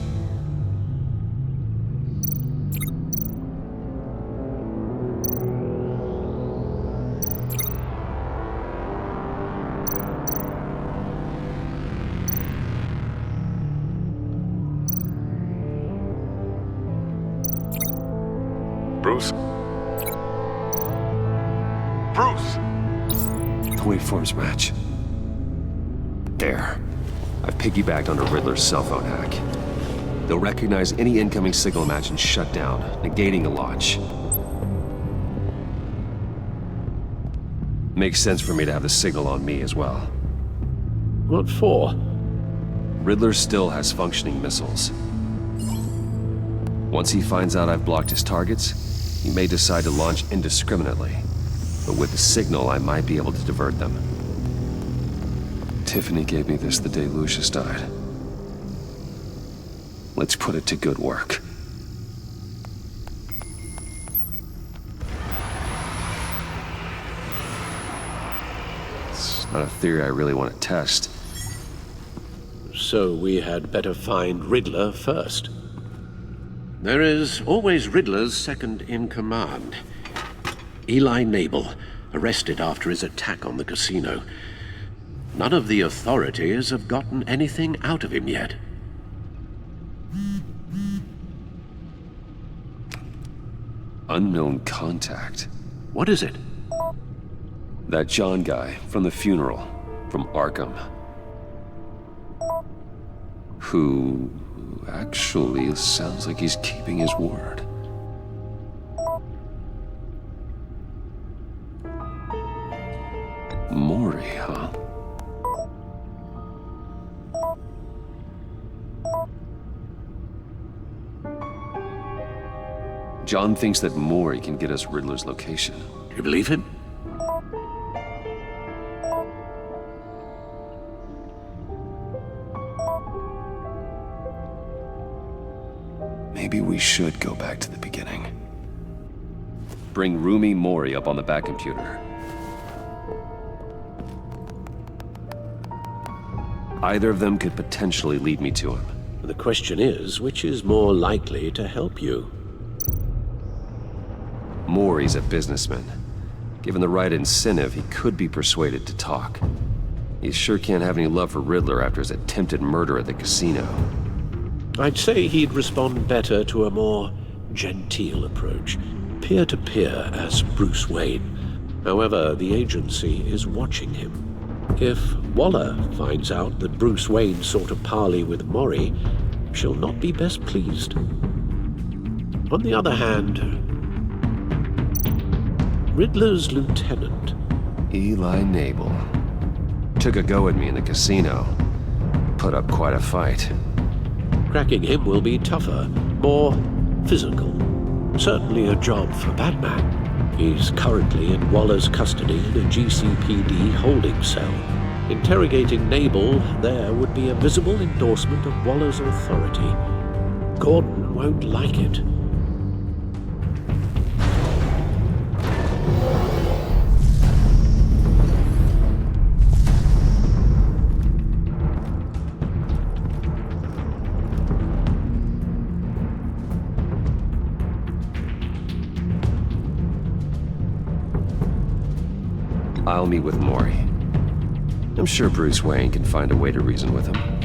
Bruce? Bruce! The waveforms match. There. I've piggybacked on a Riddler's cell phone hack. They'll recognize any incoming signal match and shut down, negating a launch. Makes sense for me to have the signal on me as well. What for? Riddler still has functioning missiles. Once he finds out I've blocked his targets, he may decide to launch indiscriminately. But with the signal, I might be able to divert them. Tiffany gave me this the day Lucius died. Let's put it to good work. It's not a theory I really want to test. So we had better find Riddler first. There is always Riddler's second in command. Eli Nabel, arrested after his attack on the casino. None of the authorities have gotten anything out of him yet. Unknown contact. What is it? That John guy from the funeral, from Arkham. Who actually sounds like he's keeping his word. Mori, huh? John thinks that Mori can get us Riddler's location. Do you believe him? Maybe we should go back to the beginning. Bring Rumi Mori up on the back computer. Either of them could potentially lead me to him. The question is, which is more likely to help you? Mori's a businessman. Given the right incentive, he could be persuaded to talk. He sure can't have any love for Riddler after his attempted murder at the casino. I'd say he'd respond better to a more genteel approach, peer-to-peer as Bruce Wayne. However, the agency is watching him. If Waller finds out that Bruce Wayne sought a parley with Mori, she'll not be best pleased. On the other hand, Riddler's lieutenant, Eli Nabel, took a go at me in the casino. Put up quite a fight. Cracking him will be tougher, more physical. Certainly a job for Batman. He's currently in Waller's custody in a GCPD holding cell. Interrogating Nabel there would be a visible endorsement of Waller's authority. Gordon won't like it. I'll meet with Mori. I'm sure Bruce Wayne can find a way to reason with him.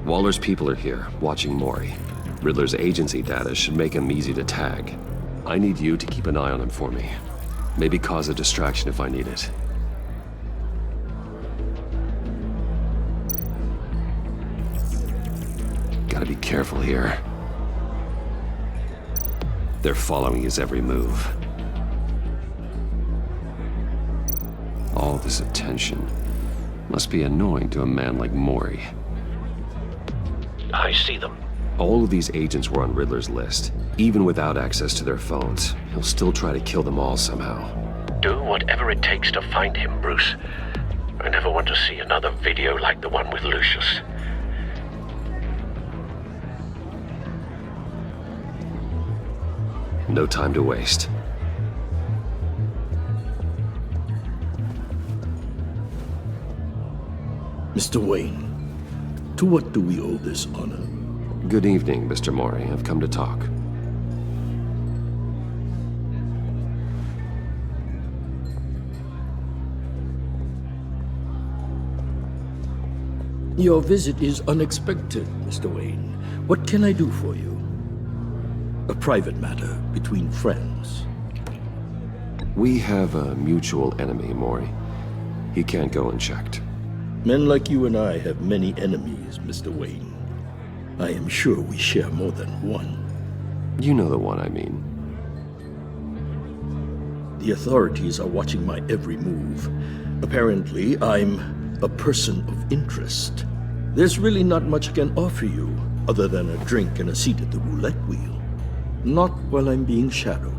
Waller's people are here, watching Mori. Riddler's agency data should make him easy to tag. I need you to keep an eye on him for me. Maybe cause a distraction if I need it. Gotta be careful here. They're following his every move. All this attention must be annoying to a man like Mori. I see them. All of these agents were on Riddler's list. Even without access to their phones, he'll still try to kill them all somehow. Do whatever it takes to find him, Bruce. I never want to see another video like the one with Lucius. No time to waste. Mr. Wayne, to what do we owe this honor? Good evening, Mr. Mori. I've come to talk. Your visit is unexpected, Mr. Wayne. What can I do for you? A private matter between friends. We have a mutual enemy, Maury. He can't go unchecked. Men like you and I have many enemies, Mr. Wayne. I am sure we share more than one. You know the one I mean. The authorities are watching my every move. Apparently, I'm a person of interest. There's really not much I can offer you, other than a drink and a seat at the roulette wheel. Not while I'm being shadowed.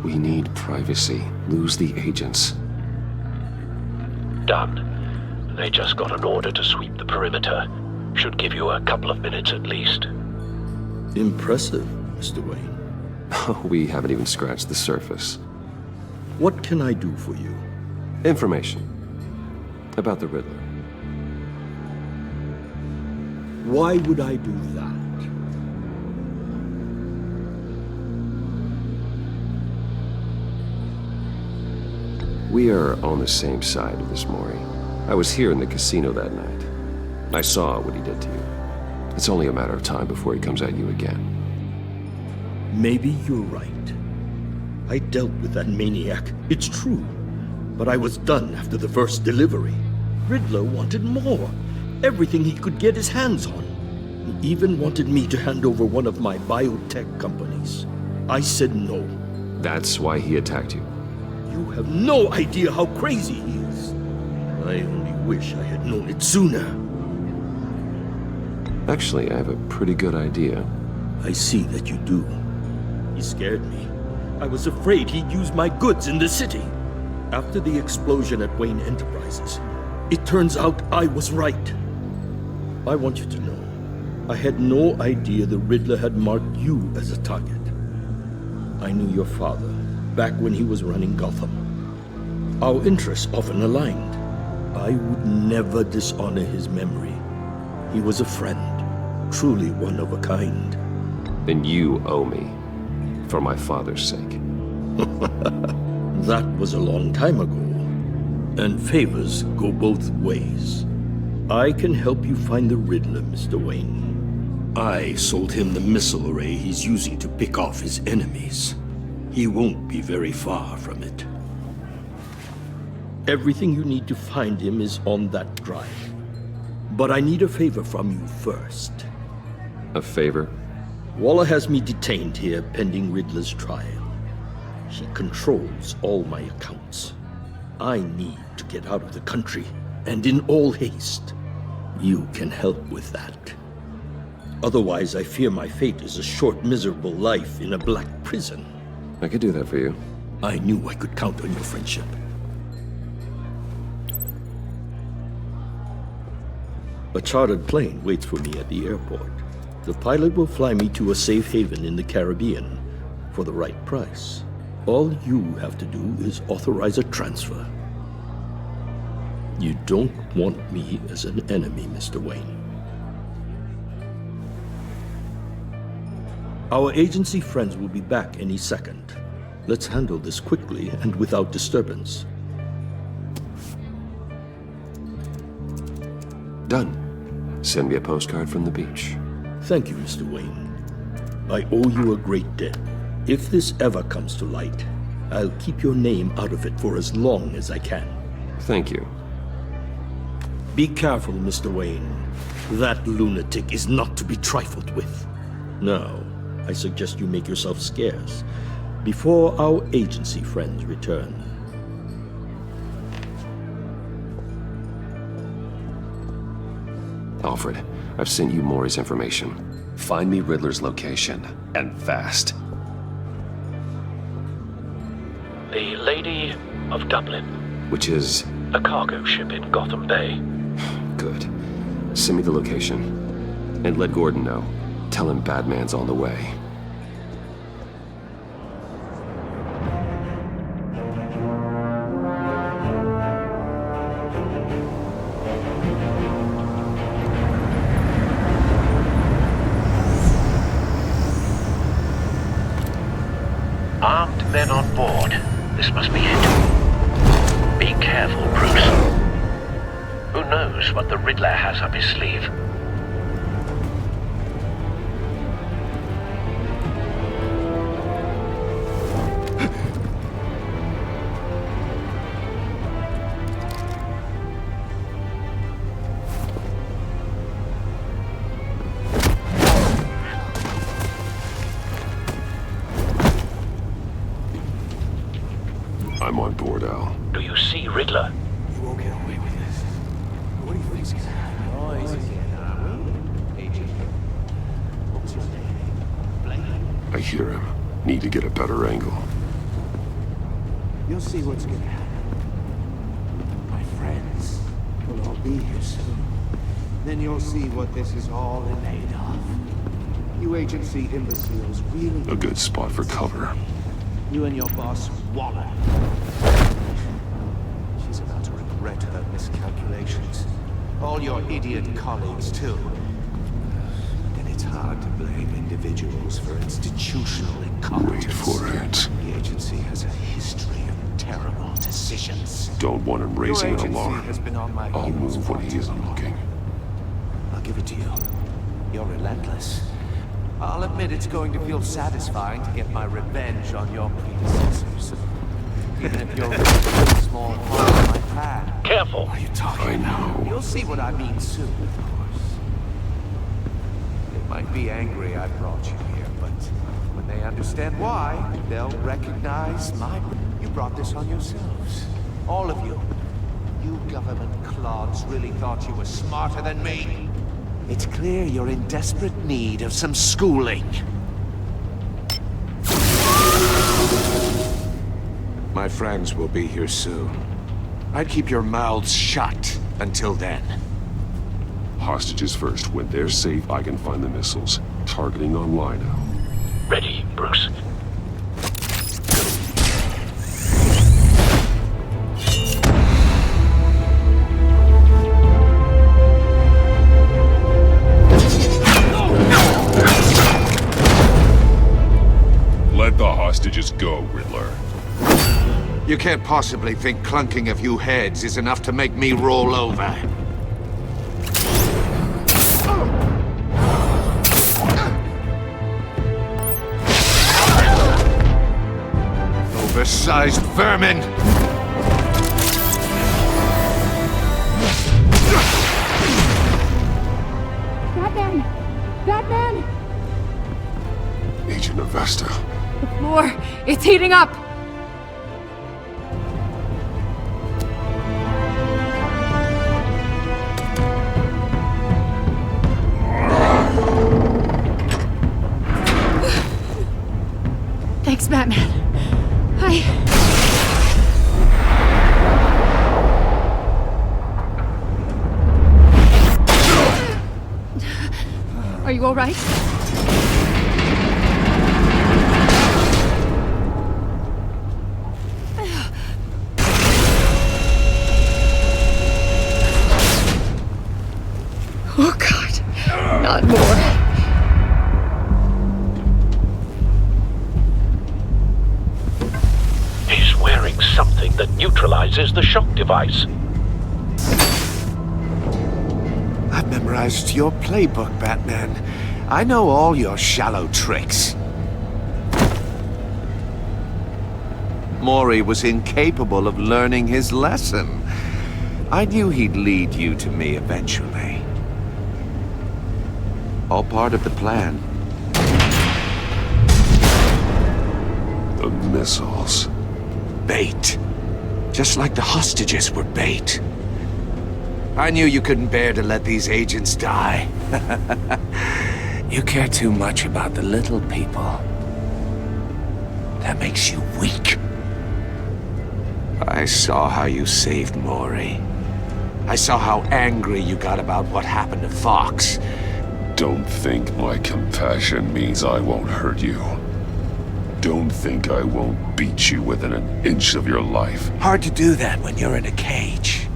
We need privacy. Lose the agents. Done. They just got an order to sweep the perimeter. Should give you a couple of minutes at least. Impressive, Mr. Wayne. We haven't even scratched the surface. What can I do for you? Information. About the Riddler. Why would I do that? We are on the same side of this, Maury. I was here in the casino that night. I saw what he did to you. It's only a matter of time before he comes at you again. Maybe you're right. I dealt with that maniac, it's true. But I was done after the first delivery. Riddler wanted more. Everything he could get his hands on. He even wanted me to hand over one of my biotech companies. I said no. That's why he attacked you. You have no idea how crazy he is. I only wish I had known it sooner. Actually, I have a pretty good idea. I see that you do. He scared me. I was afraid he'd use my goods in the city. After the explosion at Wayne Enterprises, it turns out I was right. I want you to know, I had no idea the Riddler had marked you as a target. I knew your father back when he was running Gotham. Our interests often aligned. I would never dishonor his memory. He was a friend, truly one of a kind. Then you owe me, for my father's sake. That was a long time ago, and favors go both ways. I can help you find the Riddler, Mr. Wayne. I sold him the missile array he's using to pick off his enemies. He won't be very far from it. Everything you need to find him is on that drive. But I need a favor from you first. A favor? Waller has me detained here pending Riddler's trial. She controls all my accounts. I need to get out of the country, and in all haste. You can help with that. Otherwise, I fear my fate is a short, miserable life in a black prison. I could do that for you. I knew I could count on your friendship. A chartered plane waits for me at the airport. The pilot will fly me to a safe haven in the Caribbean for the right price. All you have to do is authorize a transfer. You don't want me as an enemy, Mr. Wayne. Our agency friends will be back any second. Let's handle this quickly and without disturbance. Done. Send me a postcard from the beach. Thank you, Mr. Wayne. I owe you a great debt. If this ever comes to light, I'll keep your name out of it for as long as I can. Thank you. Be careful, Mr. Wayne. That lunatic is not to be trifled with. Now, I suggest you make yourself scarce before our agency friends return. Alfred, I've sent you Maury's information. Find me Riddler's location, and fast. The Lady of Dublin. Which is? A cargo ship in Gotham Bay. Good. Send me the location. And let Gordon know. Tell him Batman's on the way. Armed men on board. This must be it. has up his sleeve. I'm on board, Al. Do you see Riddler? You won't get away with this. What do you think's gonna happen? I hear him. Need to get a better angle. You'll see what's gonna happen. My friends will all be here soon. Then you'll see what this is all made of. You agency imbeciles really... A good spot for cover. You and your boss, Waller. She's about to regret her miscalculations. All your idiot colleagues, too. And it's hard to blame individuals for institutional incompetence. Wait for it. The agency has a history of terrible decisions. Don't want him raising Your an agency alarm. has been on my I'll heels move when far he too isn't long. looking. I'll give it to you. You're relentless. I'll admit it's going to feel satisfying to get my revenge on your predecessors. Even if you're a small part of my plan. Careful! What are you talking about? You'll see what I mean soon, of course. They might be angry I brought you here, but when they understand why, they'll recognize my... You brought this on yourselves. All of you. You government clods really thought you were smarter than me. It's clear you're in desperate need of some schooling. My friends will be here soon. I'd keep your mouths shut until then. Hostages first. When they're safe, I can find the missiles. Targeting on Lino. Ready, Bruce. Let the hostages go, Riddler. You can't possibly think clunking a few heads is enough to make me roll over. Oversized vermin! Batman! Batman! Agent Avesta. The floor, it's heating up! Thanks, Batman. Are you all right? Oh, God. Not more. He's wearing something that neutralizes the shock device. I've memorized your playbook, Batman. I know all your shallow tricks. Mori was incapable of learning his lesson. I knew he'd lead you to me eventually. All part of the plan. The missiles. Bait. Just like the hostages were bait. I knew you couldn't bear to let these agents die. You care too much about the little people. That makes you weak. I saw how you saved Mori. I saw how angry you got about what happened to Fox. Don't think my compassion means I won't hurt you. Don't think I won't beat you within an inch of your life. Hard to do that when you're in a cage.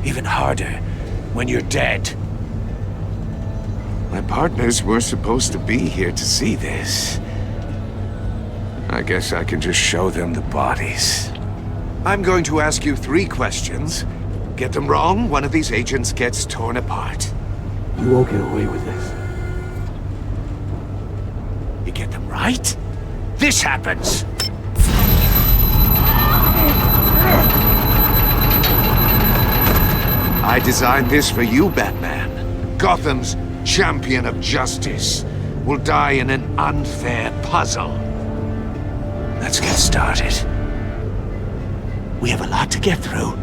Even harder when you're dead. My partners were supposed to be here to see this. I guess I can just show them the bodies. I'm going to ask you 3 questions. Get them wrong, one of these agents gets torn apart. You won't get away with this. You get them right, this happens! I designed this for you, Batman. Gotham's champion of justice will die in an unfair puzzle. Let's get started. We have a lot to get through.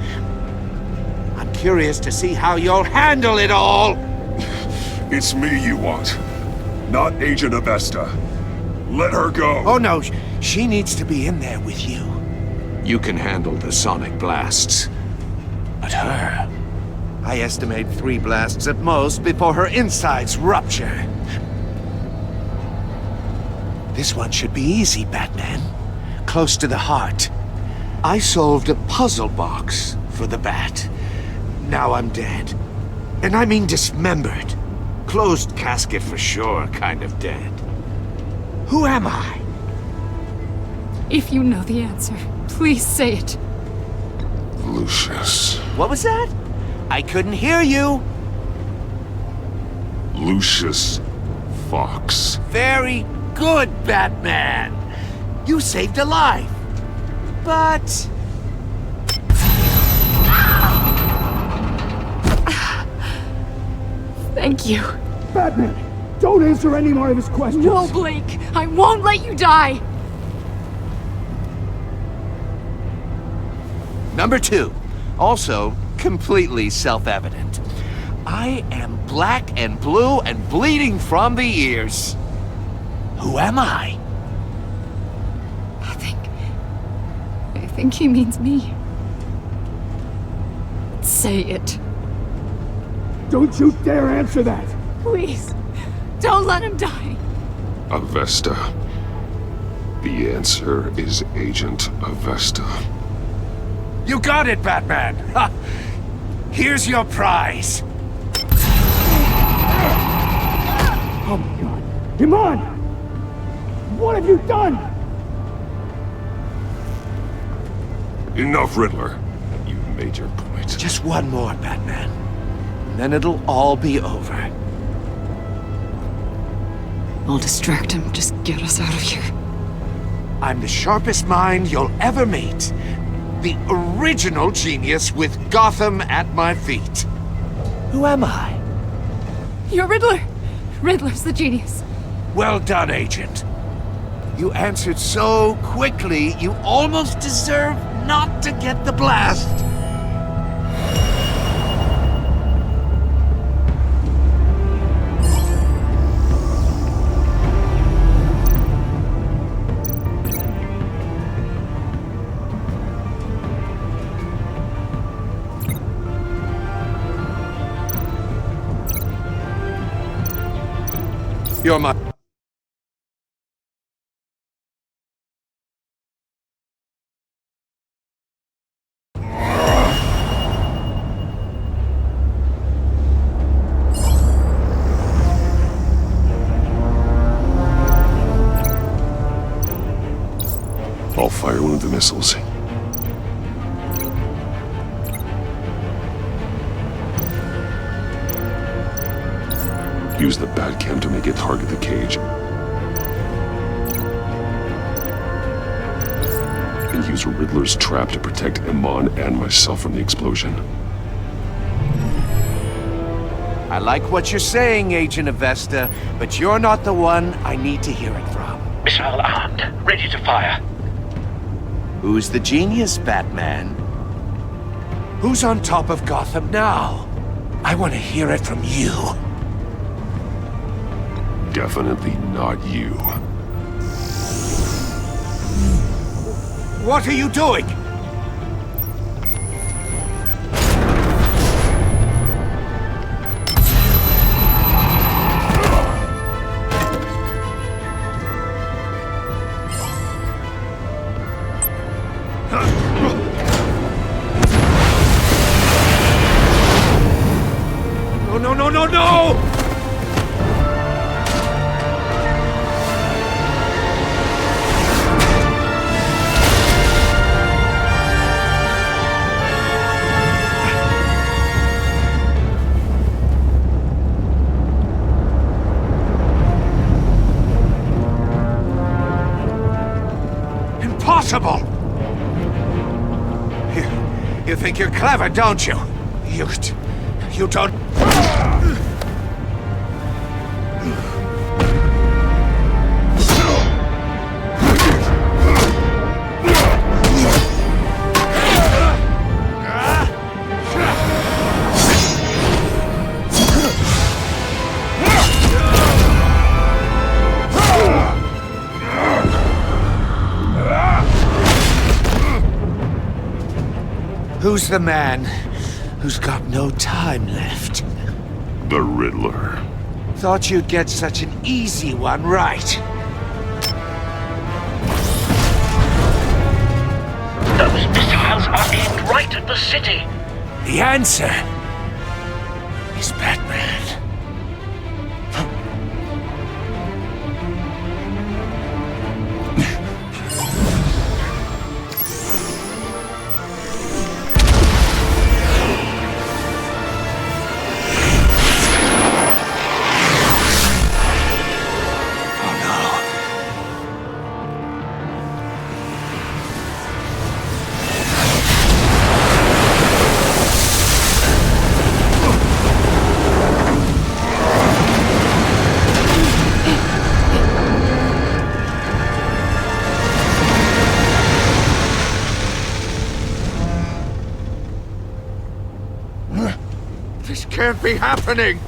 I'm curious to see how you'll handle it all. It's me you want, not Agent Avesta. Let her go. Oh no, she needs to be in there with you. You can handle the sonic blasts. But her, I estimate 3 blasts at most before her insides rupture. This one should be easy, Batman. Close to the heart. I solved a puzzle box for the Bat. Now I'm dead. And I mean dismembered. Closed casket for sure, kind of dead. Who am I? If you know the answer, please say it. Lucius. What was that? I couldn't hear you. Lucius Fox. Very good, Batman. You saved a life. But... Thank you. Batman, don't answer any more of his questions. No, Blake. I won't let you die. Number 2. Also, completely self-evident. I am black and blue and bleeding from the ears. Who am I? I think he means me. Say it. Don't you dare answer that! Please, don't let him die. Avesta. The answer is Agent Avesta. You got it, Batman! Ha! Here's your prize! Oh my god. Iman! What have you done? Enough, Riddler. You've made your point. Just one more, Batman. And then it'll all be over. I'll distract him. Just get us out of here. I'm the sharpest mind you'll ever meet. The original genius with Gotham at my feet. Who am I? You're Riddler. Riddler's the genius. Well done, Agent. You answered so quickly, you almost deserve not to get the blast. You're my... I'll fire one of the missiles. Use the Batcam to make it target the cage. And use Riddler's trap to protect Iman and myself from the explosion. I like what you're saying, Agent Avesta, but you're not the one I need to hear it from. Missile armed, ready to fire. Who's the genius, Batman? Who's on top of Gotham now? I want to hear it from you. Definitely not you. What are you doing? No, no, no, no, no! impossible! You think you're clever, don't you? You don't... Who's the man who's got no time left? The Riddler. Thought you'd get such an easy one right. Those missiles are aimed right at the city. The answer is Batman. This can't be happening!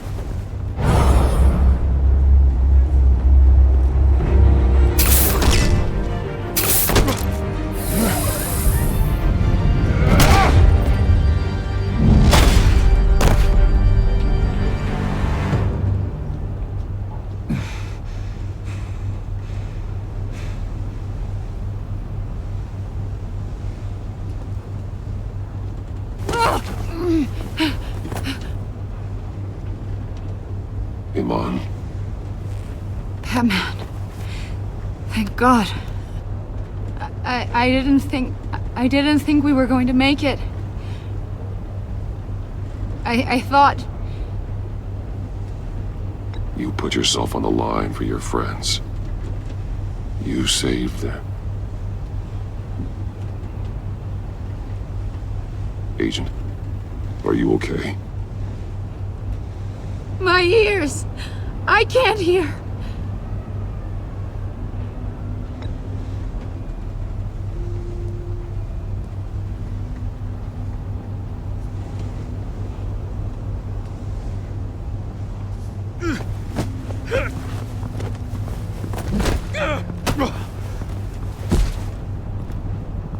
Iman. Batman. Thank God. I didn't think we were going to make it. I thought... You put yourself on the line for your friends. You saved them. Agent, are you okay? My ears! I can't hear!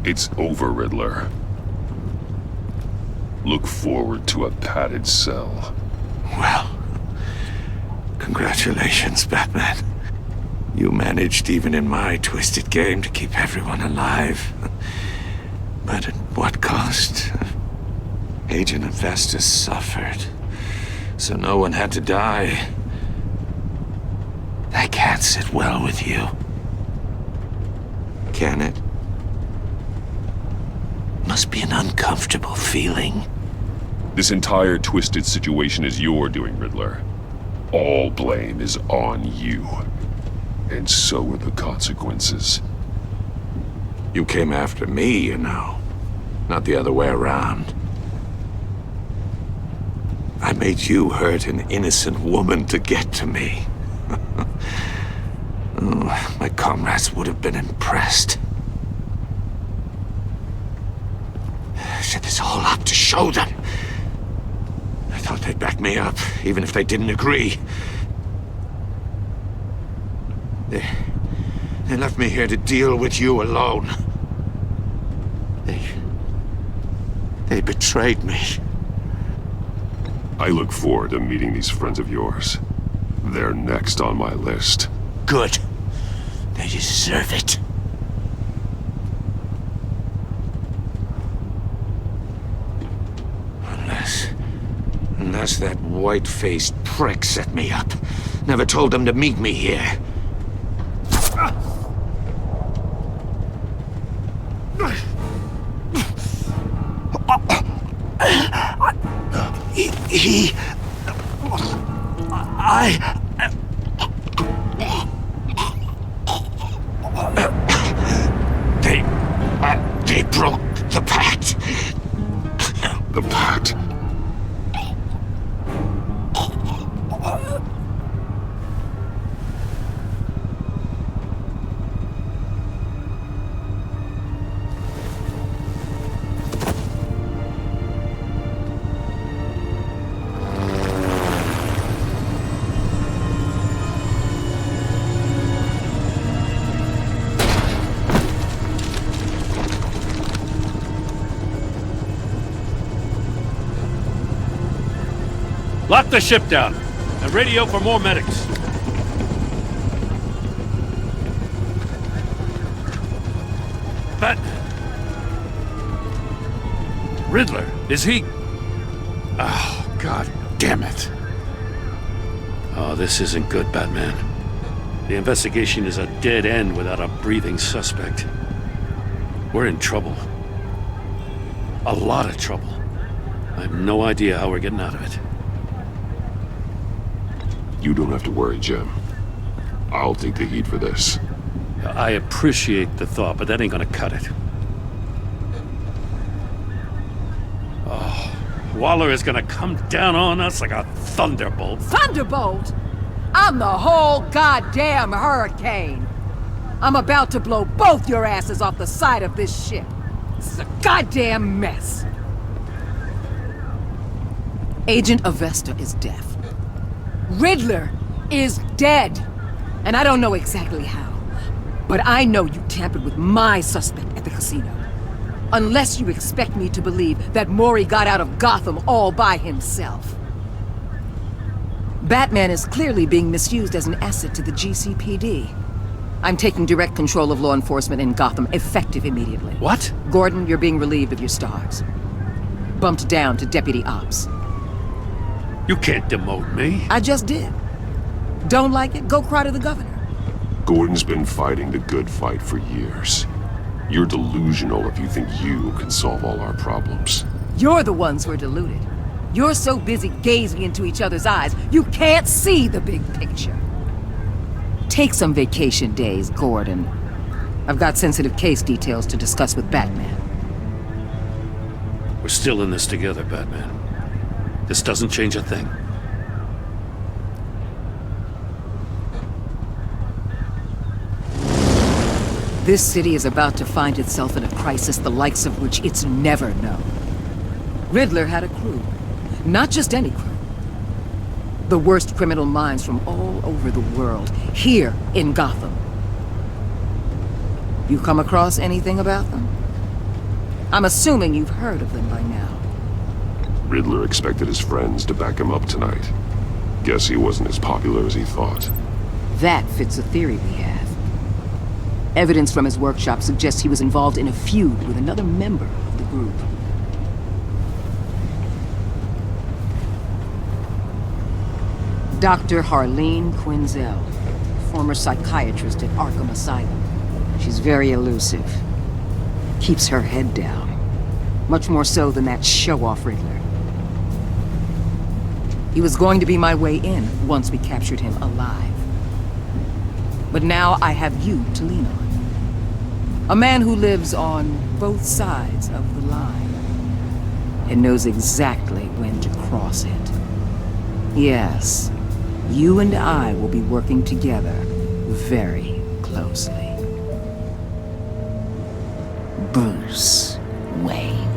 It's over, Riddler. Look forward to a padded cell. Well, congratulations, Batman. You managed, even in my twisted game, to keep everyone alive. But at what cost? Agent Infestus suffered, so no one had to die. That can't sit well with you. Can it? Must be an uncomfortable feeling. This entire twisted situation is your doing, Riddler. All blame is on you. And so are the consequences. You came after me, you know. Not the other way around. I made you hurt an innocent woman to get to me. Oh, my comrades would have been impressed. I set this all up to show them. I thought they'd back me up, even if they didn't agree. They left me here to deal with you alone. They betrayed me. I look forward to meeting these friends of yours. They're next on my list. Good. They deserve it. Unless that white-faced prick set me up. Never told them to meet me here. They broke the pact. The pact? Lock the ship down, and radio for more medics. Riddler, is he... Oh, God damn it. Oh, this isn't good, Batman. The investigation is a dead end without a breathing suspect. We're in trouble. A lot of trouble. I have no idea how we're getting out of it. You don't have to worry, Jim. I'll take the heat for this. I appreciate the thought, but that ain't gonna cut it. Oh, Waller is gonna come down on us like a thunderbolt. Thunderbolt? I'm the whole goddamn hurricane. I'm about to blow both your asses off the side of this ship. This is a goddamn mess. Agent Avesta is deaf. Riddler is dead. And I don't know exactly how. But I know you tampered with my suspect at the casino. Unless you expect me to believe that Maury got out of Gotham all by himself. Batman is clearly being misused as an asset to the GCPD. I'm taking direct control of law enforcement in Gotham, effective immediately. What? Gordon, you're being relieved of your stars. Bumped down to Deputy Ops. You can't demote me. I just did. Don't like it? Go cry to the governor. Gordon's been fighting the good fight for years. You're delusional if you think you can solve all our problems. You're the ones who are deluded. You're so busy gazing into each other's eyes, you can't see the big picture. Take some vacation days, Gordon. I've got sensitive case details to discuss with Batman. We're still in this together, Batman. This doesn't change a thing. This city is about to find itself in a crisis the likes of which it's never known. Riddler had a crew. Not just any crew. The worst criminal minds from all over the world, here in Gotham. You come across anything about them? I'm assuming you've heard of them by now. Riddler expected his friends to back him up tonight. Guess he wasn't as popular as he thought. That fits a theory we have. Evidence from his workshop suggests he was involved in a feud with another member of the group. Dr. Harleen Quinzel, former psychiatrist at Arkham Asylum. She's very elusive. Keeps her head down. Much more so than that show-off Riddler. He was going to be my way in once we captured him alive. But now I have you to lean on. A man who lives on both sides of the line and knows exactly when to cross it. Yes, you and I will be working together very closely. Bruce Wayne.